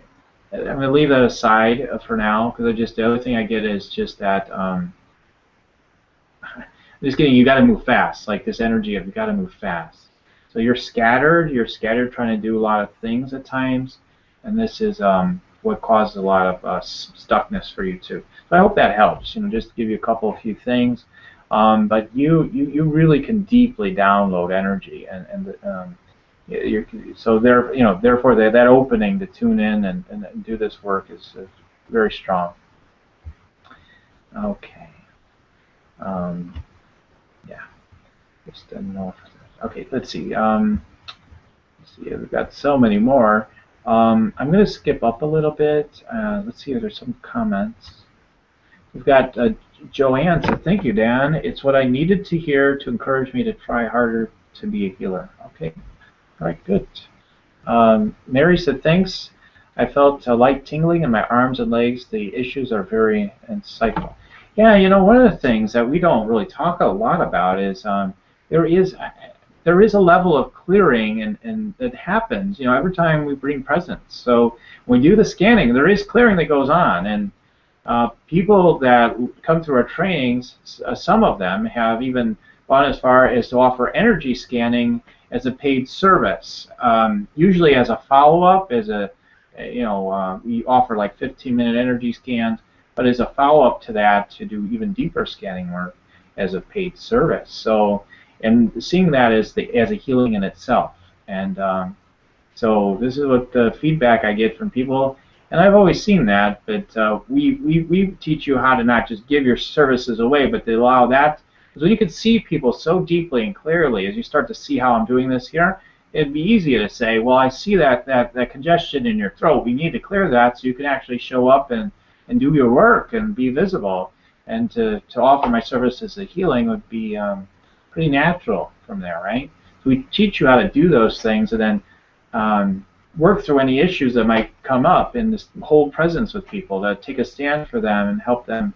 I'm going to leave that aside for now because the other thing I get is just that just getting you got to move fast, like this energy of you got to move fast. So you're scattered trying to do a lot of things at times, and this is what causes a lot of stuckness for you too. So I hope that helps. Just to give you a few things, but you really can deeply download energy so therefore that opening to tune in and do this work is very strong. Okay. Yeah. Just enough. Okay. Let's see. We've got so many more. I'm going to skip up a little bit. Let's see if there's some comments. We've got Joanne said, "Thank you, Dan. It's what I needed to hear to encourage me to try harder to be a healer." Okay. All right, good. Mary said, thanks. I felt a light tingling in my arms and legs. The issues are very insightful. Yeah, one of the things that we don't really talk a lot about is there is a level of clearing and that happens, every time we bring presence. So when we do the scanning, there is clearing that goes on. And people that come through our trainings, some of them have even gone as far as to offer energy scanning as a paid service, usually as a follow-up, we offer like 15-minute energy scans, but as a follow-up to that, to do even deeper scanning work as a paid service. So, and seeing that as a healing in itself, and so this is what the feedback I get from people, and I've always seen that. But we teach you how to not just give your services away, but to allow that Because when you can see people so deeply and clearly, as you start to see how I'm doing this here, it'd be easy to say, well, I see that congestion in your throat. We need to clear that so you can actually show up and do your work and be visible. And to offer my services of healing would be pretty natural from there, right? So we teach you how to do those things and then work through any issues that might come up and just hold presence with people, to take a stand for them and help them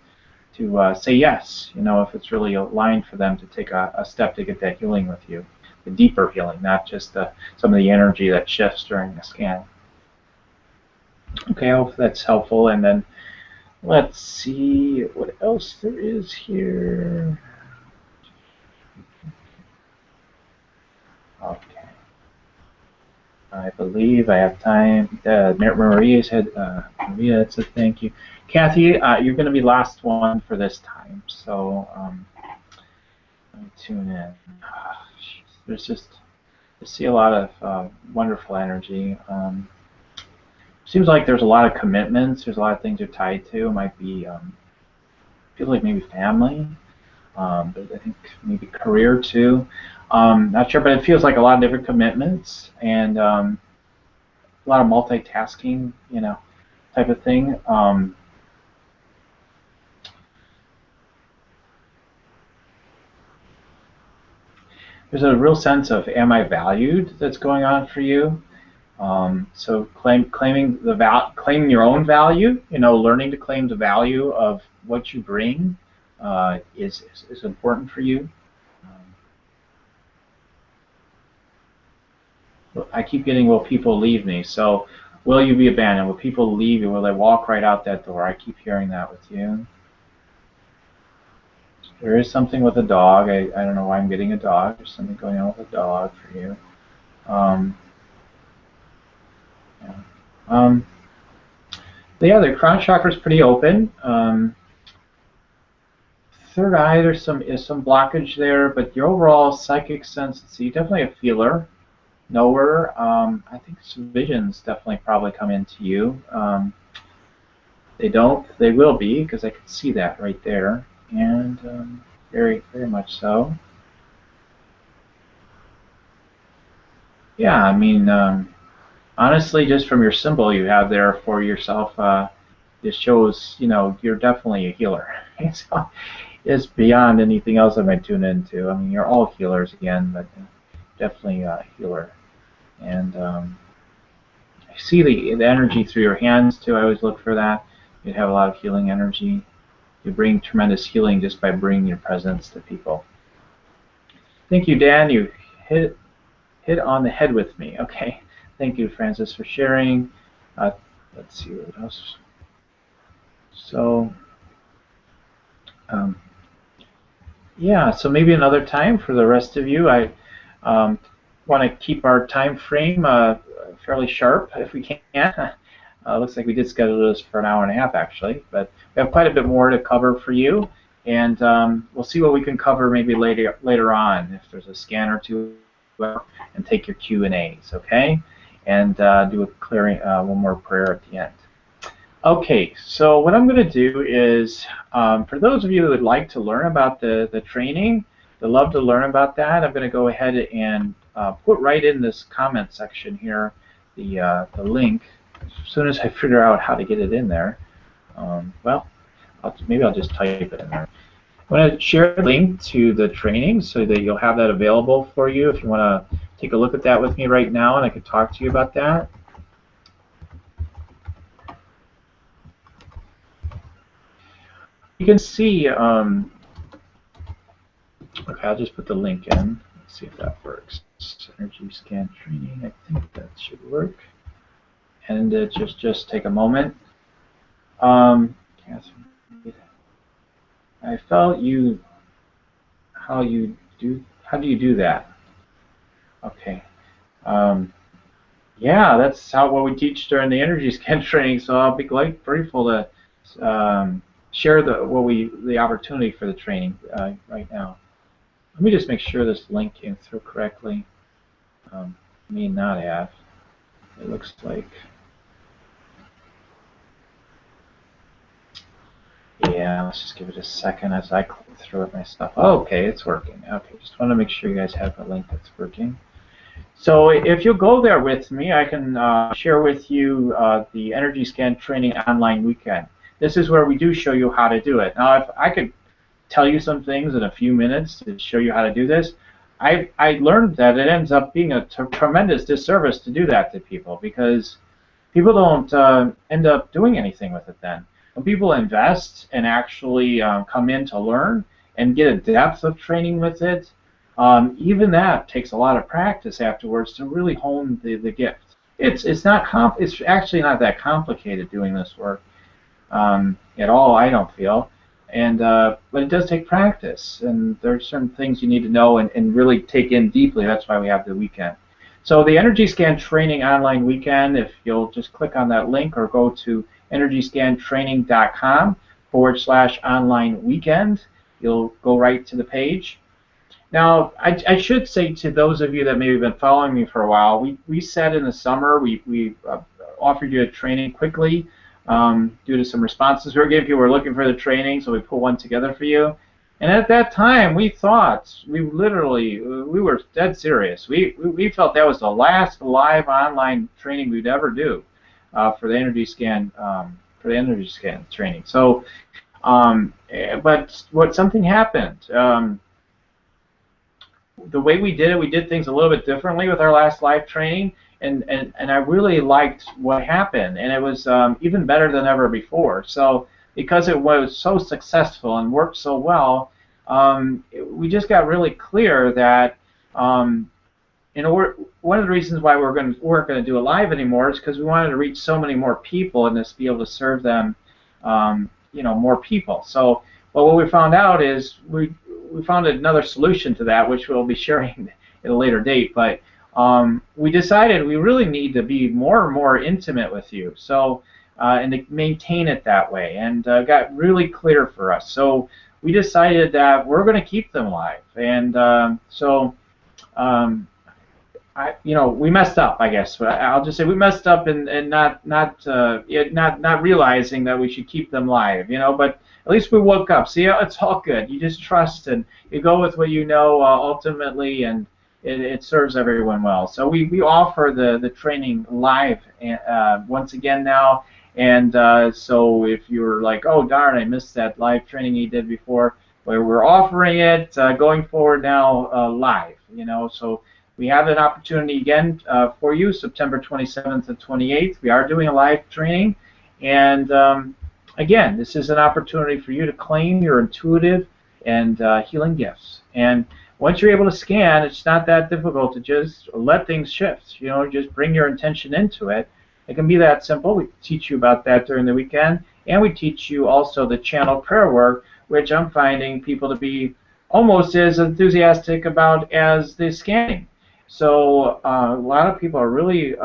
to say yes, if it's really aligned for them to take a step to get that healing with you, the deeper healing, not just some of the energy that shifts during the scan. Okay, I hope that's helpful. And then let's see what else there is here. Okay. I believe I have time. Maria said, Maria, it's a thank you. Kathy, you're going to be last one for this time, so let me tune in. There's just, I see a lot of wonderful energy. Seems like there's a lot of commitments. There's a lot of things you're tied to. It might be, feels like maybe family, but I think maybe career too. Not sure, but it feels like a lot of different commitments and a lot of multitasking, type of thing. There's a real sense of am I valued that's going on for you. So claiming your own value, learning to claim the value of what you bring is important for you. I keep getting, will people leave me? So will you be abandoned? Will people leave you? Will they walk right out that door? I keep hearing that with you. There is something with a dog. I don't know why I'm getting a dog. There's something going on with a dog for you. Yeah, the crown chakra is pretty open. Third eye, there's some blockage there, but your overall psychic sensitivity, definitely a feeler, knower. I think some visions definitely probably come into you. They will be, because I can see that right there, and very, very much so. Yeah, I mean, honestly, just from your symbol you have there for yourself, this shows, you're definitely a healer. So it's beyond anything else I might tune into. I mean, you're all healers again, but definitely a healer. And I see the energy through your hands too. I always look for that. You have a lot of healing energy. You bring tremendous healing just by bringing your presence to people. Thank you, Dan. You hit on the head with me. Okay. Thank you, Francis, for sharing. Let's see what else. So, yeah, so maybe another time for the rest of you. I want to keep our time frame fairly sharp if we can. Looks like we did schedule this for an hour and a half, actually, but we have quite a bit more to cover for you, and we'll see what we can cover maybe later on, if there's a scan or two, and take your Q&As, okay? And do a clearing, one more prayer at the end. Okay, so what I'm going to do is, for those of you who would like to learn about the training, would love to learn about that, I'm going to go ahead and put right in this comment section here the link. As soon as I figure out how to get it in there, well, maybe I'll just type it in there. I'm going to share a link to the training so that you'll have that available for you if you want to take a look at that with me right now, and I could talk to you about that. You can see, okay, I'll just put the link in. Let's see if that works. Energy scan training, I think that should work. And just take a moment. Catherine, I felt how do you do that? Okay. Yeah, that's what we teach during the energy scan training. So I'll be quite grateful to share the opportunity for the training right now. Let me just make sure this link came through correctly. May not have. It looks like. Yeah, let's just give it a second as I click through it myself. Oh, okay, it's working. Okay, just want to make sure you guys have a link that's working. So if you'll go there with me, I can share with you the Energy Scan Training Online Weekend. This is where we do show you how to do it. Now, if I could tell you some things in a few minutes to show you how to do this, I learned that it ends up being a tremendous disservice to do that to people because people don't end up doing anything with it then. When people invest and actually come in to learn and get a depth of training with it, even that takes a lot of practice afterwards to really hone the gift. It's actually not that complicated doing this work at all. I don't feel, and but it does take practice, and there's certain things you need to know and really take in deeply. That's why we have the weekend. So the Energy Scan Training Online Weekend, if you'll just click on that link or go to energyscantraining.com/online weekend, you'll go right to the page. Now, I should say to those of you that maybe have been following me for a while, we said in the summer we offered you a training quickly due to some responses we were getting. People were looking for the training, so we put one together for you. And at that time, we thought, we were dead serious. We felt that was the last live online training we'd ever do for the Energy Scan training. So, but something happened. The way we did things a little bit differently with our last live training, and I really liked what happened, and it was even better than ever before. So because it was so successful and worked so well, we just got really clear that one of the reasons why we weren't going to do it live anymore is because we wanted to reach so many more people and just be able to serve them, more people. So, well, what we found out is we found another solution to that, which we'll be sharing at a later date. But we decided we really need to be more and more intimate with you, so and to maintain it that way, and got really clear for us. So we decided that we're going to keep them live, and we messed up, I guess. I'll just say we messed up and not realizing that we should keep them live, But at least we woke up. See, it's all good. You just trust and you go with what you know ultimately, and it serves everyone well. So we offer the training live once again now. And so if you're like, oh darn, I missed that live training you did before, well, we're offering it going forward now live. So we have an opportunity again for you, September 27th and 28th. We are doing a live training, and again, this is an opportunity for you to claim your intuitive and healing gifts. And once you're able to scan, it's not that difficult to just let things shift. Just bring your intention into it. It can be that simple. We teach you about that during the weekend, and we teach you also the channel prayer work, which I'm finding people to be almost as enthusiastic about as the scanning. So a lot of people are really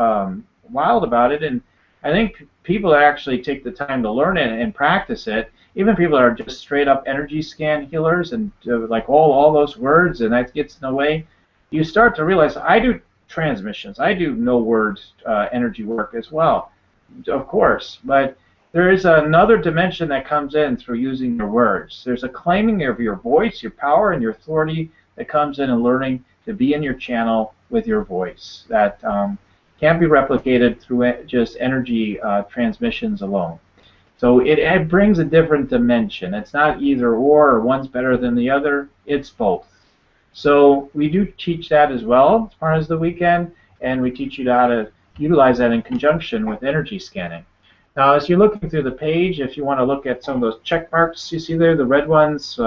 wild about it, and I think people that actually take the time to learn it and practice it, even people that are just straight up energy scan healers and like all those words, and that gets in the way, you start to realize I do transmissions, I do no word energy work as well, of course, but there is another dimension that comes in through using your words. There's a claiming of your voice, your power, and your authority that comes in and learning to be in your channel with your voice that can't be replicated through just energy transmissions alone. So it brings a different dimension. It's not either or one's better than the other. It's both. So we do teach that as well as far as the weekend, and we teach you how to utilize that in conjunction with energy scanning. Now, as you're looking through the page, if you want to look at some of those check marks you see there, the red ones,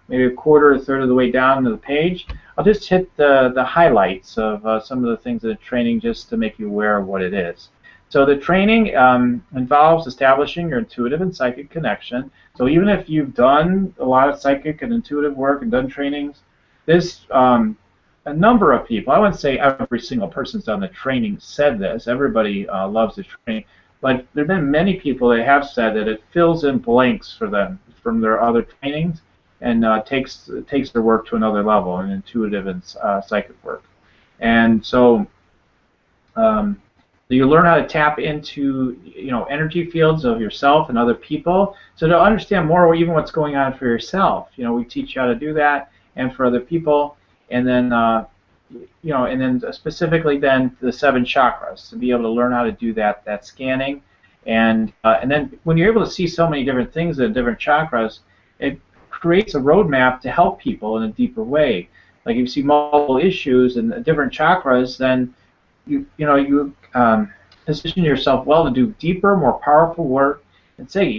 maybe a quarter, a third of the way down to the page, I'll just hit the highlights of some of the things in the training just to make you aware of what it is. So the training involves establishing your intuitive and psychic connection. So even if you've done a lot of psychic and intuitive work and done trainings, this a number of people, I wouldn't say every single person's done the training said this, everybody loves the training, but there have been many people that have said that it fills in blanks for them from their other trainings and takes their work to another level in intuitive and psychic work. And so You learn how to tap into, energy fields of yourself and other people. So to understand more even what's going on for yourself, we teach you how to do that, and for other people. And then, and then specifically then the 7 chakras, to be able to learn how to do that scanning. And then when you're able to see so many different things in different chakras, it creates a roadmap to help people in a deeper way. Like if you see multiple issues in the different chakras, then you position yourself well to do deeper, more powerful work, and say,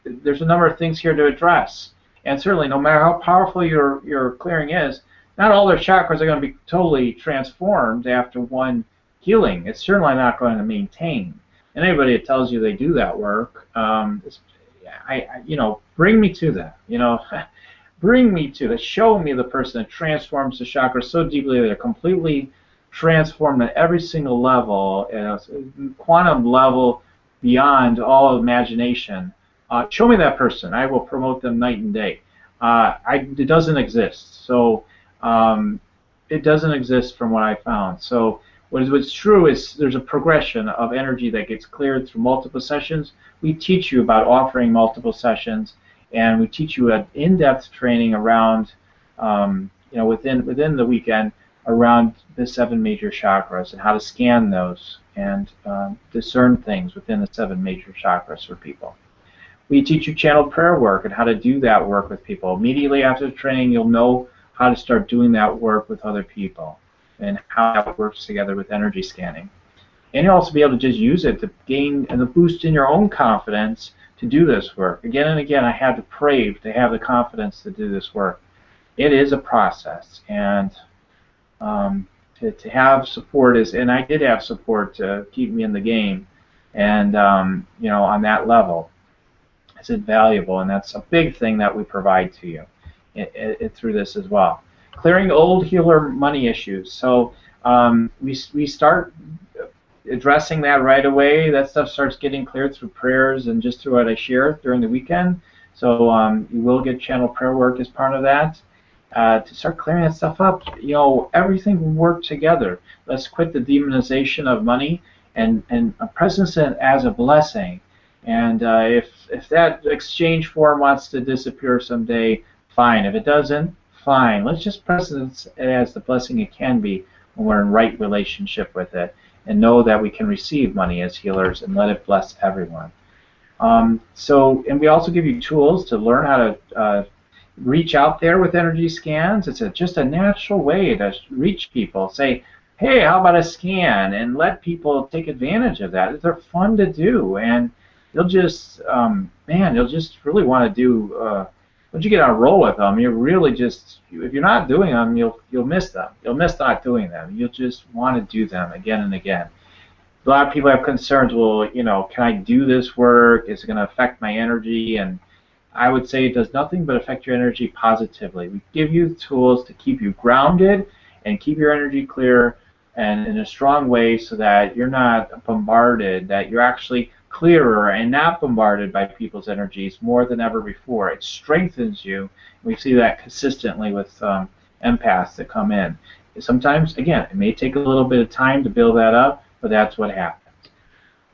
there's a number of things here to address. And certainly, no matter how powerful your clearing is, not all their chakras are going to be totally transformed after one healing. It's certainly not going to maintain. And anybody that tells you they do that work, bring me to that. Bring me to that. Show me the person that transforms the chakras so deeply that they're completely transformed at every single level, quantum level beyond all imagination. Show me that person. I will promote them night and day. It doesn't exist. So it doesn't exist from what I found. So what's true is there's a progression of energy that gets cleared through multiple sessions. We teach you about offering multiple sessions, and we teach you an in-depth training around, within the weekend, around the 7 major chakras and how to scan those and discern things within the 7 major chakras for people. We teach you channeled prayer work and how to do that work with people. Immediately after the training, you'll know how to start doing that work with other people and how that works together with energy scanning. And you'll also be able to just use it to gain and to boost in your own confidence to do this work. Again and again, I had to pray to have the confidence to do this work. It is a process, and to have support and I did have support to keep me in the game, and on that level, it's invaluable, and that's a big thing that we provide to you through this as well. Clearing old healer money issues. So we start addressing that right away. That stuff starts getting cleared through prayers and just through what I share during the weekend. So you will get channel prayer work as part of that. To start clearing that stuff up, everything will work together. Let's quit the demonization of money and presence it as a blessing. And if that exchange form wants to disappear someday, fine. If it doesn't, fine. Let's just presence it as the blessing it can be when we're in right relationship with it, and know that we can receive money as healers and let it bless everyone. And we also give you tools to learn how to reach out there with energy scans. It's just a natural way to reach people. Say, hey, how about a scan? And let people take advantage of that. They're fun to do, and you'll just, you'll just really want to do. Once you get on a roll with them, you really just, if you're not doing them, you'll miss them. You'll miss not doing them. You'll just want to do them again and again. A lot of people have concerns. Well, can I do this work? Is it going to affect my energy? And I would say it does nothing but affect your energy positively. We give you tools to keep you grounded and keep your energy clear and in a strong way, so that you're not bombarded, that you're actually clearer and not bombarded by people's energies more than ever before. It strengthens you. We see that consistently with empaths that come in. Sometimes, again, it may take a little bit of time to build that up, but that's what happens.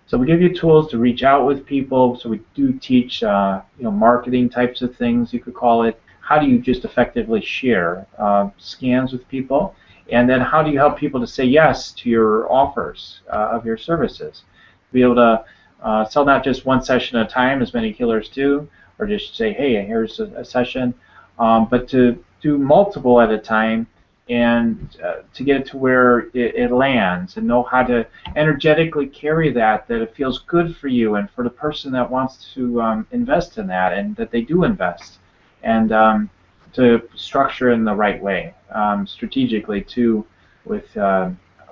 So we give you tools to reach out with people. So we do teach, marketing types of things, you could call it. How do you just effectively share scans with people? And then how do you help people to say yes to your offers of your services? Be able to sell not just one session at a time, as many healers do, or just say, hey, here's a session, but to do multiple at a time, and to get it to where it lands, and know how to energetically carry that it feels good for you and for the person that wants to invest in that, and that they do invest, and to structure in the right way, strategically too, with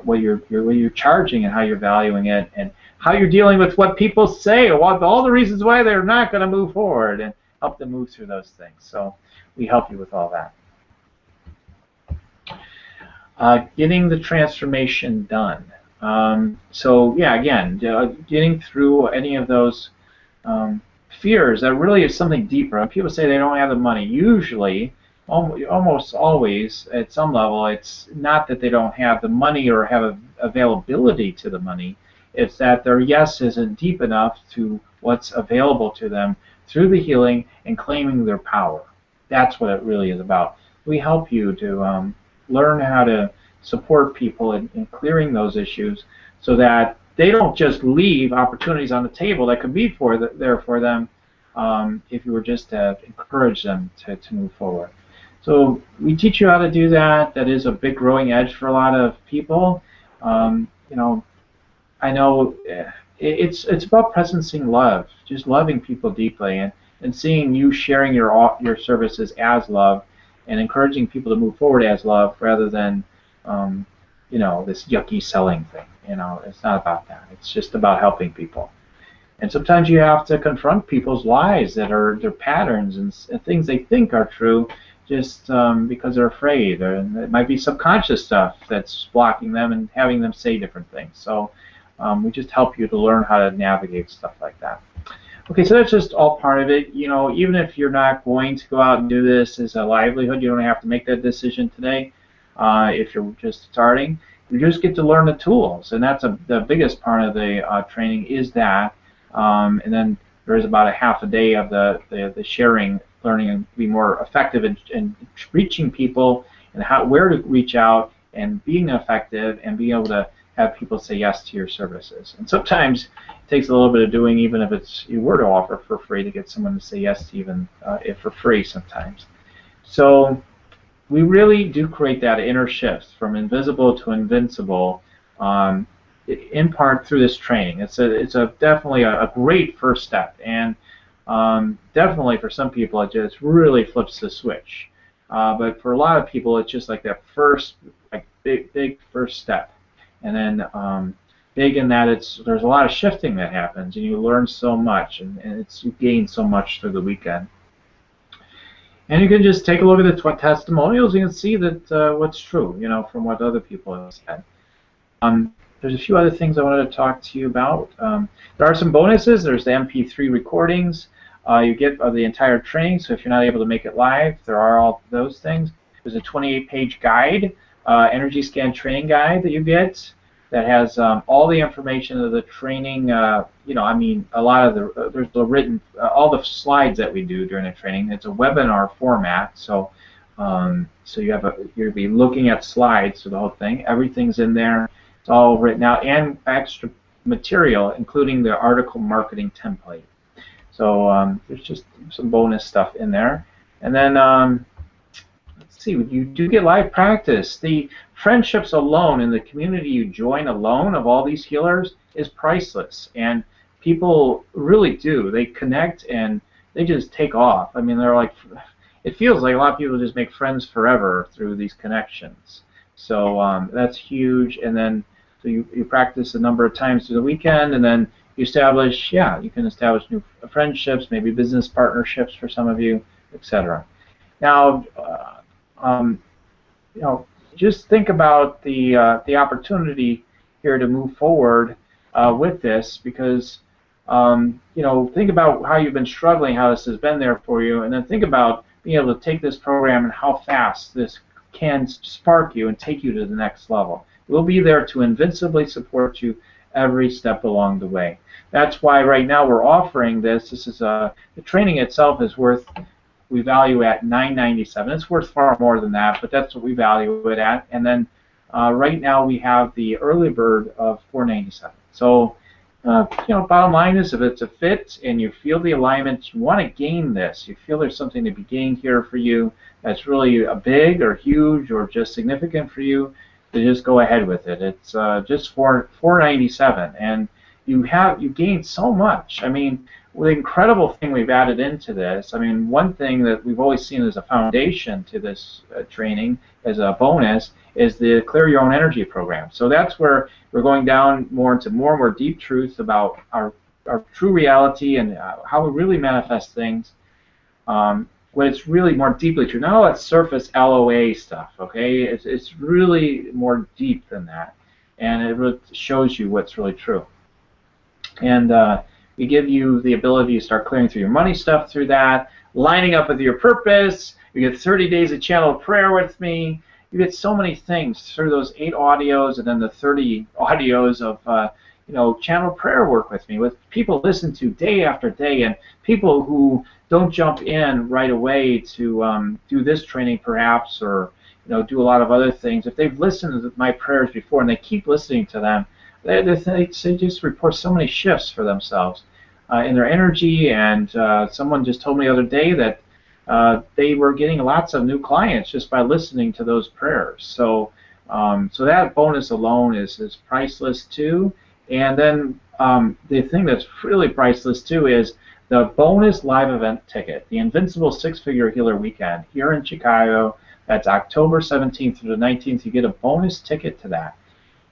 what you're charging and how you're valuing it, and how you're dealing with what people say, or all the reasons why they're not going to move forward, and help them move through those things. So we help you with all that. Getting the transformation done. Getting through any of those fears that really is something deeper. When people say they don't have the money, usually, almost always, at some level, it's not that they don't have the money or have availability to the money. It's that their yes isn't deep enough to what's available to them through the healing and claiming their power. That's what it really is about. We help you to learn how to support people in clearing those issues so that they don't just leave opportunities on the table that could be there for them if you were just to encourage them to move forward. So we teach you how to do that. That is a big growing edge for a lot of people. You know, I know it's about presencing love, just loving people deeply, and seeing you sharing your services as love, and encouraging people to move forward as love rather than you know, this yucky selling thing. You know, it's not about that. It's just about helping people. And sometimes you have to confront people's lies that are their patterns and things they think are true just because they're afraid. Or it might be subconscious stuff that's blocking them and having them say different things. So we just help you to learn how to navigate stuff like that. Okay, so that's just all part of it. You know, even if you're not going to go out and do this as a livelihood, you don't have to make that decision today. If you're just starting, you just get to learn the tools, and that's the biggest part of the training is that. And then there's about a half a day of the sharing, learning and be more effective in reaching people and where to reach out and being effective and being able to have people say yes to your services. And sometimes it takes a little bit of doing, even if you were to offer for free, to get someone to say yes to even if for free sometimes. So we really do create that inner shift from invisible to invincible, in part through this training. It's definitely a great first step, and definitely for some people it just really flips the switch. But for a lot of people, it's just like that first, like big first step, and then big in that there's a lot of shifting that happens, and you learn so much, and you gain so much through the weekend. And you can just take a look at the testimonials. You can see that what's true, you know, from what other people have said. There's a few other things I wanted to talk to you about. There are some bonuses. There's the MP3 recordings you get of the entire training. So if you're not able to make it live, there are all those things. There's a 28-page guide, energy scan training guide that you get that has all the information of the training. You know, I mean, a lot of there's the written, all the slides that we do during the training. It's a webinar format, so so you'll be looking at slides through the whole thing. Everything's in there. It's all written out, and extra material, including the article marketing template. So there's just some bonus stuff in there. And then let's see, you do get live practice. The friendships alone in the community you join alone of all these healers is priceless, and people really do. They connect and they just take off. I mean, they're like, it feels like a lot of people just make friends forever through these connections. So that's huge. And then so you practice a number of times through the weekend, and then you establish, you can establish new friendships, maybe business partnerships for some of you, etc. Now, you know, just think about the opportunity here to move forward with this, because you know, think about how you've been struggling, how this has been there for you, and then think about being able to take this program and how fast this can spark you and take you to the next level. We'll be there to invincibly support you every step along the way. That's why right now we're offering this. This is the training itself is worth, we value at $9.97. It's worth far more than that, but that's what we value it at. And then right now we have the early bird of $4.97. So you know, bottom line is, if it's a fit and you feel the alignment, you want to gain this. You feel there's something to be gained here for you that's really a big or huge or just significant for you, to just go ahead with it. It's just $4.97, and you gain so much. I mean, the incredible thing we've added into this, I mean, one thing that we've always seen as a foundation to this training as a bonus is the Clear Your Own Energy program. So that's where we're going down more into more and more deep truths about our true reality and how we really manifest things. When it's really more deeply true, not all that surface LOA stuff, okay? It's really more deep than that, and it really shows you what's really true. And we give you the ability to start clearing through your money stuff through that, lining up with your purpose. You get 30 days of channeled prayer with me. You get so many things through those 8 audios, and then the 30 audios of channel prayer work with me, with people listen to day after day, and people who don't jump in right away to do this training perhaps, or do a lot of other things. If they've listened to my prayers before and they keep listening to them, they just report so many shifts for themselves in their energy. And someone just told me the other day that they were getting lots of new clients just by listening to those prayers. So that bonus alone is priceless too. And then the thing that's really priceless too is the bonus live event ticket, the Invincible Six-Figure Healer Weekend here in Chicago. That's October 17th through the 19th. You get a bonus ticket to that.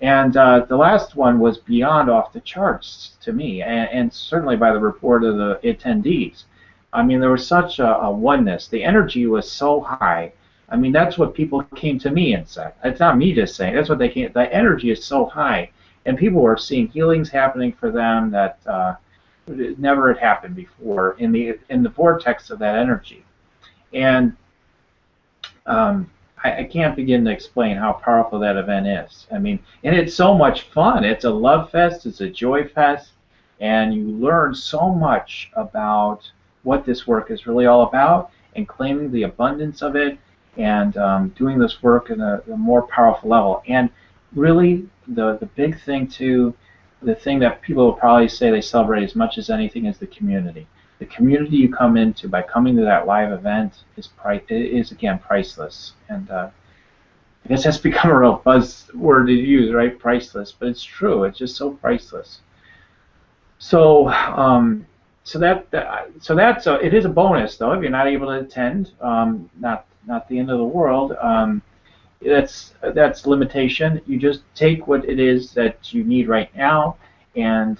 And the last one was beyond off the charts to me, and certainly by the report of the attendees. I mean, there was such a oneness. The energy was so high. I mean, that's what people came to me and said. It's not me just saying. That's what they came. The energy is so high, and people were seeing healings happening for them that never had happened before in the vortex of that energy. And I can't begin to explain how powerful that event is. I mean, and it's so much fun. It's a love fest. It's a joy fest, and you learn so much about what this work is really all about, and claiming the abundance of it, and doing this work in a more powerful level. And really, the big thing too, the thing that people will probably say they celebrate as much as anything is the community. The community you come into by coming to that live event is again priceless. And I guess that's become a real buzzword to use, right? Priceless, but it's true. It's just so priceless. So it is a bonus though if you're not able to attend. Not the end of the world. That's limitation. You just take what it is that you need right now, and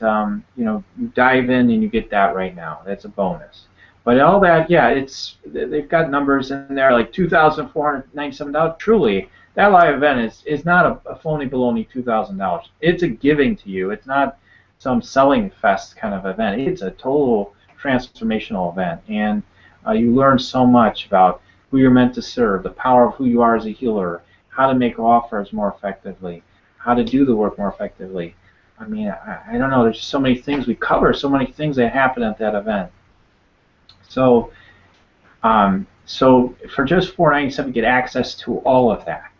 you dive in and you get that right now. That's a bonus. But all that, yeah, they've got numbers in there like $2,497. Truly, that live event is not a phony baloney $2,000. It's a giving to you. It's not some selling fest kind of event. It's a total transformational event, and you learn so much about who you're meant to serve, the power of who you are as a healer, how to make offers more effectively, how to do the work more effectively. I mean, I don't know, there's so many things we cover, so many things that happen at that event. So for just $497, you get access to all of that.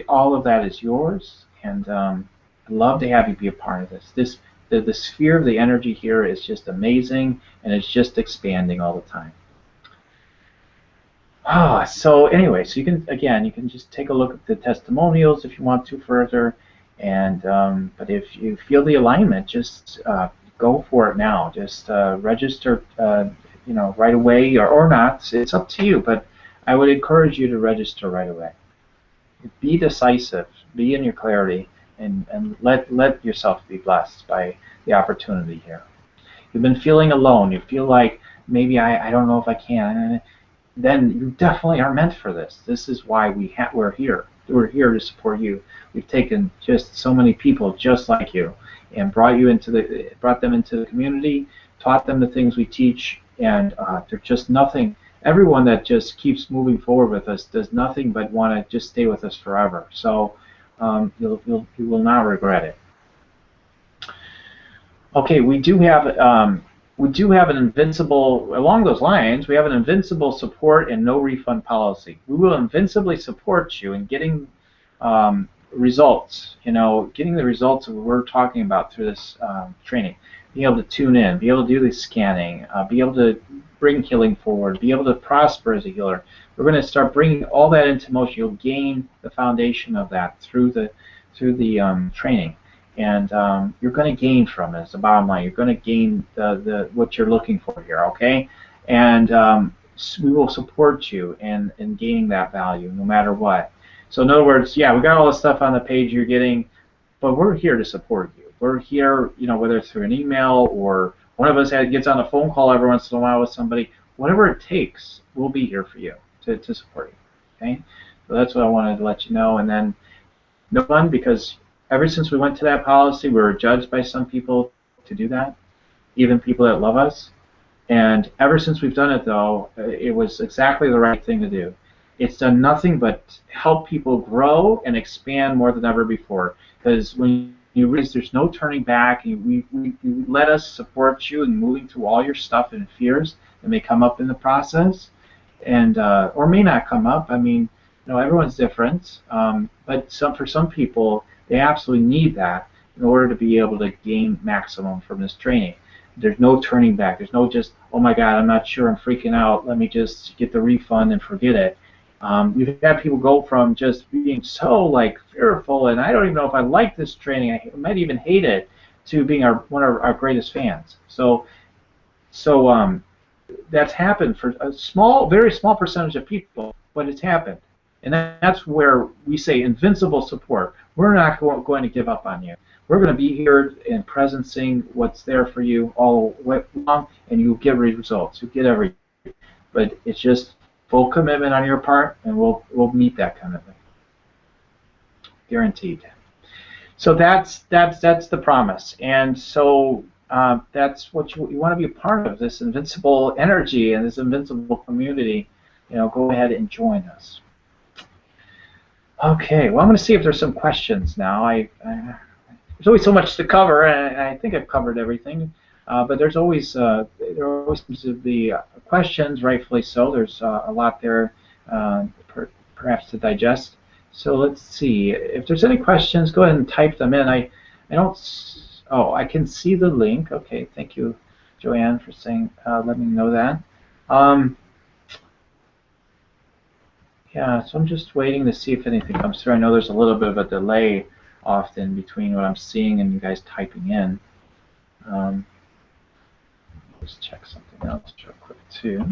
All of that is yours, and I'd love to have you be a part of this. The sphere of the energy here is just amazing, and it's just expanding all the time. So anyway, so you can just take a look at the testimonials if you want to further, and but if you feel the alignment, just go for it now. Just register, right away or not. It's up to you, but I would encourage you to register right away. Be decisive, be in your clarity, and let yourself be blessed by the opportunity here. You've been feeling alone. You feel like maybe I don't know if I can. Then you definitely are meant for this. This is why we're here. We're here to support you. We've taken just so many people just like you and brought them into the community, taught them the things we teach, and they're just nothing. Everyone that just keeps moving forward with us does nothing but want to just stay with us forever. So you will not regret it. Okay, we do have an invincible, along those lines, we have an invincible support and no refund policy. We will invincibly support you in getting results, getting the results that we're talking about through this training. Being able to tune in, be able to do the scanning, be able to bring healing forward, be able to prosper as a healer. We're going to start bringing all that into motion. You'll gain the foundation of that through the training. And you're going to gain from it. It's the bottom line. You're going to gain what you're looking for here, okay? And we will support you in gaining that value no matter what. So in other words, yeah, we got all the stuff on the page you're getting, but we're here to support you. We're here, whether it's through an email or one of us gets on a phone call every once in a while with somebody, whatever it takes, we'll be here for you to support you, okay? So that's what I wanted to let you know. And then no fun, because ever since we went to that policy, we were judged by some people to do that, even people that love us. And ever since we've done it, though, it was exactly the right thing to do. It's done nothing but help people grow and expand more than ever before. Because when You realize there's no turning back. We let us support you in moving through all your stuff and fears that may come up in the process, and or may not come up. I mean, everyone's different, but for some people, they absolutely need that in order to be able to gain maximum from this training. There's no turning back. There's no just, oh my God, I'm not sure, I'm freaking out, let me just get the refund and forget it. We've had people go from just being so like fearful and I don't even know if I like this training, I might even hate it, to being one of our greatest fans. So that's happened for a very small percentage of people, but it's happened. And that's where we say invincible support. We're not going to give up on you. We're going to be here and presencing what's there for you all along, and you'll get results. You'll get everything. But it's just full commitment on your part, and we'll meet that kind of thing. Guaranteed. So that's the promise. And so that's what you want to be a part of, this invincible energy and this invincible community. Go ahead and join us. Okay, well, I'm going to see if there's some questions now. There's always so much to cover, and I think I've covered everything. But there always seems to be questions, rightfully so. There's a lot there, perhaps to digest. So let's see. If there's any questions, go ahead and type them in. I don't. Oh, I can see the link. Okay, thank you, Joanne, for saying. Let me know that. Yeah, so I'm just waiting to see if anything comes through. I know there's a little bit of a delay often between what I'm seeing and you guys typing in. Let's check something else real quick too.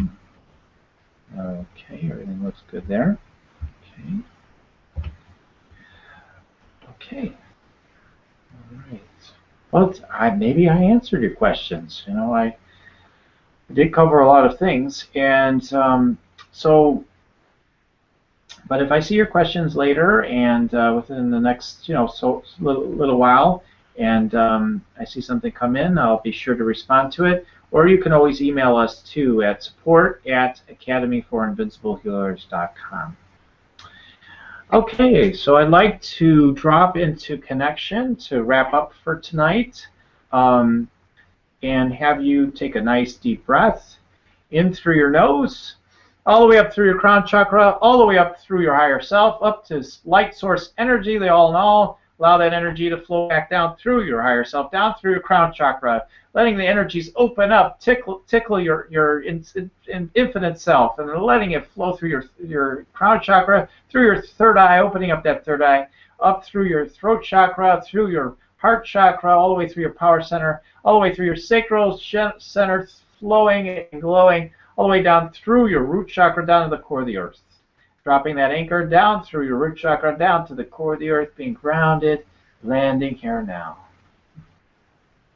Okay, everything looks good there. Okay. Okay. All right. Well, maybe I answered your questions. I did cover a lot of things, and but if I see your questions later and within the next, little while, and I see something come in, I'll be sure to respond to it. Or you can always email us too at support@academyforinvinciblehealers.com. Okay, so I'd like to drop into connection to wrap up for tonight, and have you take a nice deep breath in through your nose, all the way up through your crown chakra, all the way up through your higher self, up to light source energy, the all in all. Allow that energy to flow back down through your higher self, down through your crown chakra, letting the energies open up, tickle your infinite self, and then letting it flow through your crown chakra, through your third eye, opening up that third eye, up through your throat chakra, through your heart chakra, all the way through your power center, all the way through your sacral center, flowing and glowing, all the way down through your root chakra, down to the core of the earth. Dropping that anchor down through your root chakra, down to the core of the earth, being grounded, landing here now.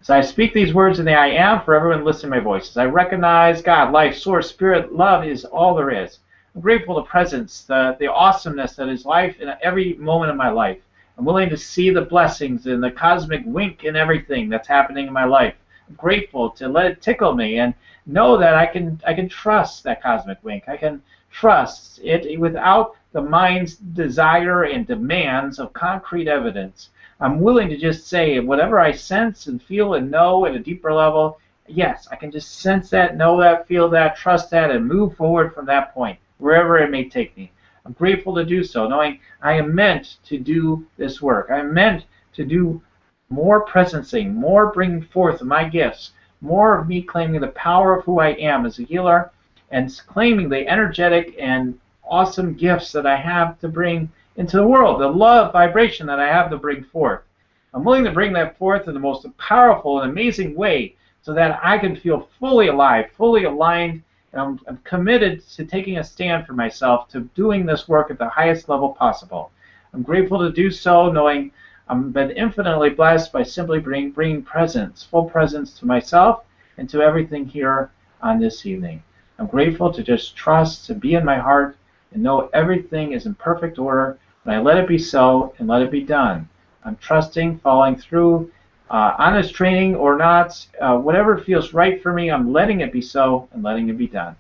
As I speak these words in the I am for everyone listening to my voice, as I recognize God, life, source, spirit, love is all there is. I'm grateful for the presence, the awesomeness that is life in every moment of my life. I'm willing to see the blessings and the cosmic wink in everything that's happening in my life. I'm grateful to let it tickle me and know that I can trust that cosmic wink. I can trust it without the mind's desire and demands of concrete evidence. I'm willing to just say whatever I sense and feel and know at a deeper level, yes, I can just sense that, know that, feel that, trust that, and move forward from that point, wherever it may take me. I'm grateful to do so, knowing I am meant to do this work. I am meant to do more presencing, more bringing forth my gifts, more of me claiming the power of who I am as a healer, and claiming the energetic and awesome gifts that I have to bring into the world, the love vibration that I have to bring forth. I'm willing to bring that forth in the most powerful and amazing way so that I can feel fully alive, fully aligned, and I'm committed to taking a stand for myself, to doing this work at the highest level possible. I'm grateful to do so, knowing I've been infinitely blessed by simply bringing presence, full presence to myself and to everything here on this evening. I'm grateful to just trust, to be in my heart, and know everything is in perfect order, and I let it be so and let it be done. I'm trusting, following through, honest training or not, whatever feels right for me, I'm letting it be so and letting it be done.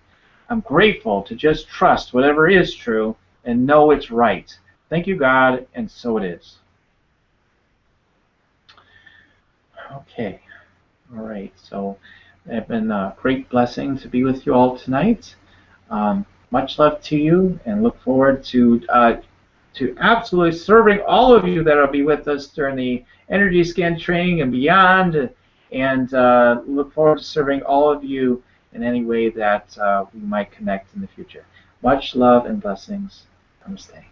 I'm grateful to just trust whatever is true and know it's right. Thank you, God, and so it is. Okay. All right. So it's been a great blessing to be with you all tonight. Much love to you, and look forward to absolutely serving all of you that will be with us during the energy scan training and beyond, and look forward to serving all of you in any way that we might connect in the future. Much love and blessings. Namaste.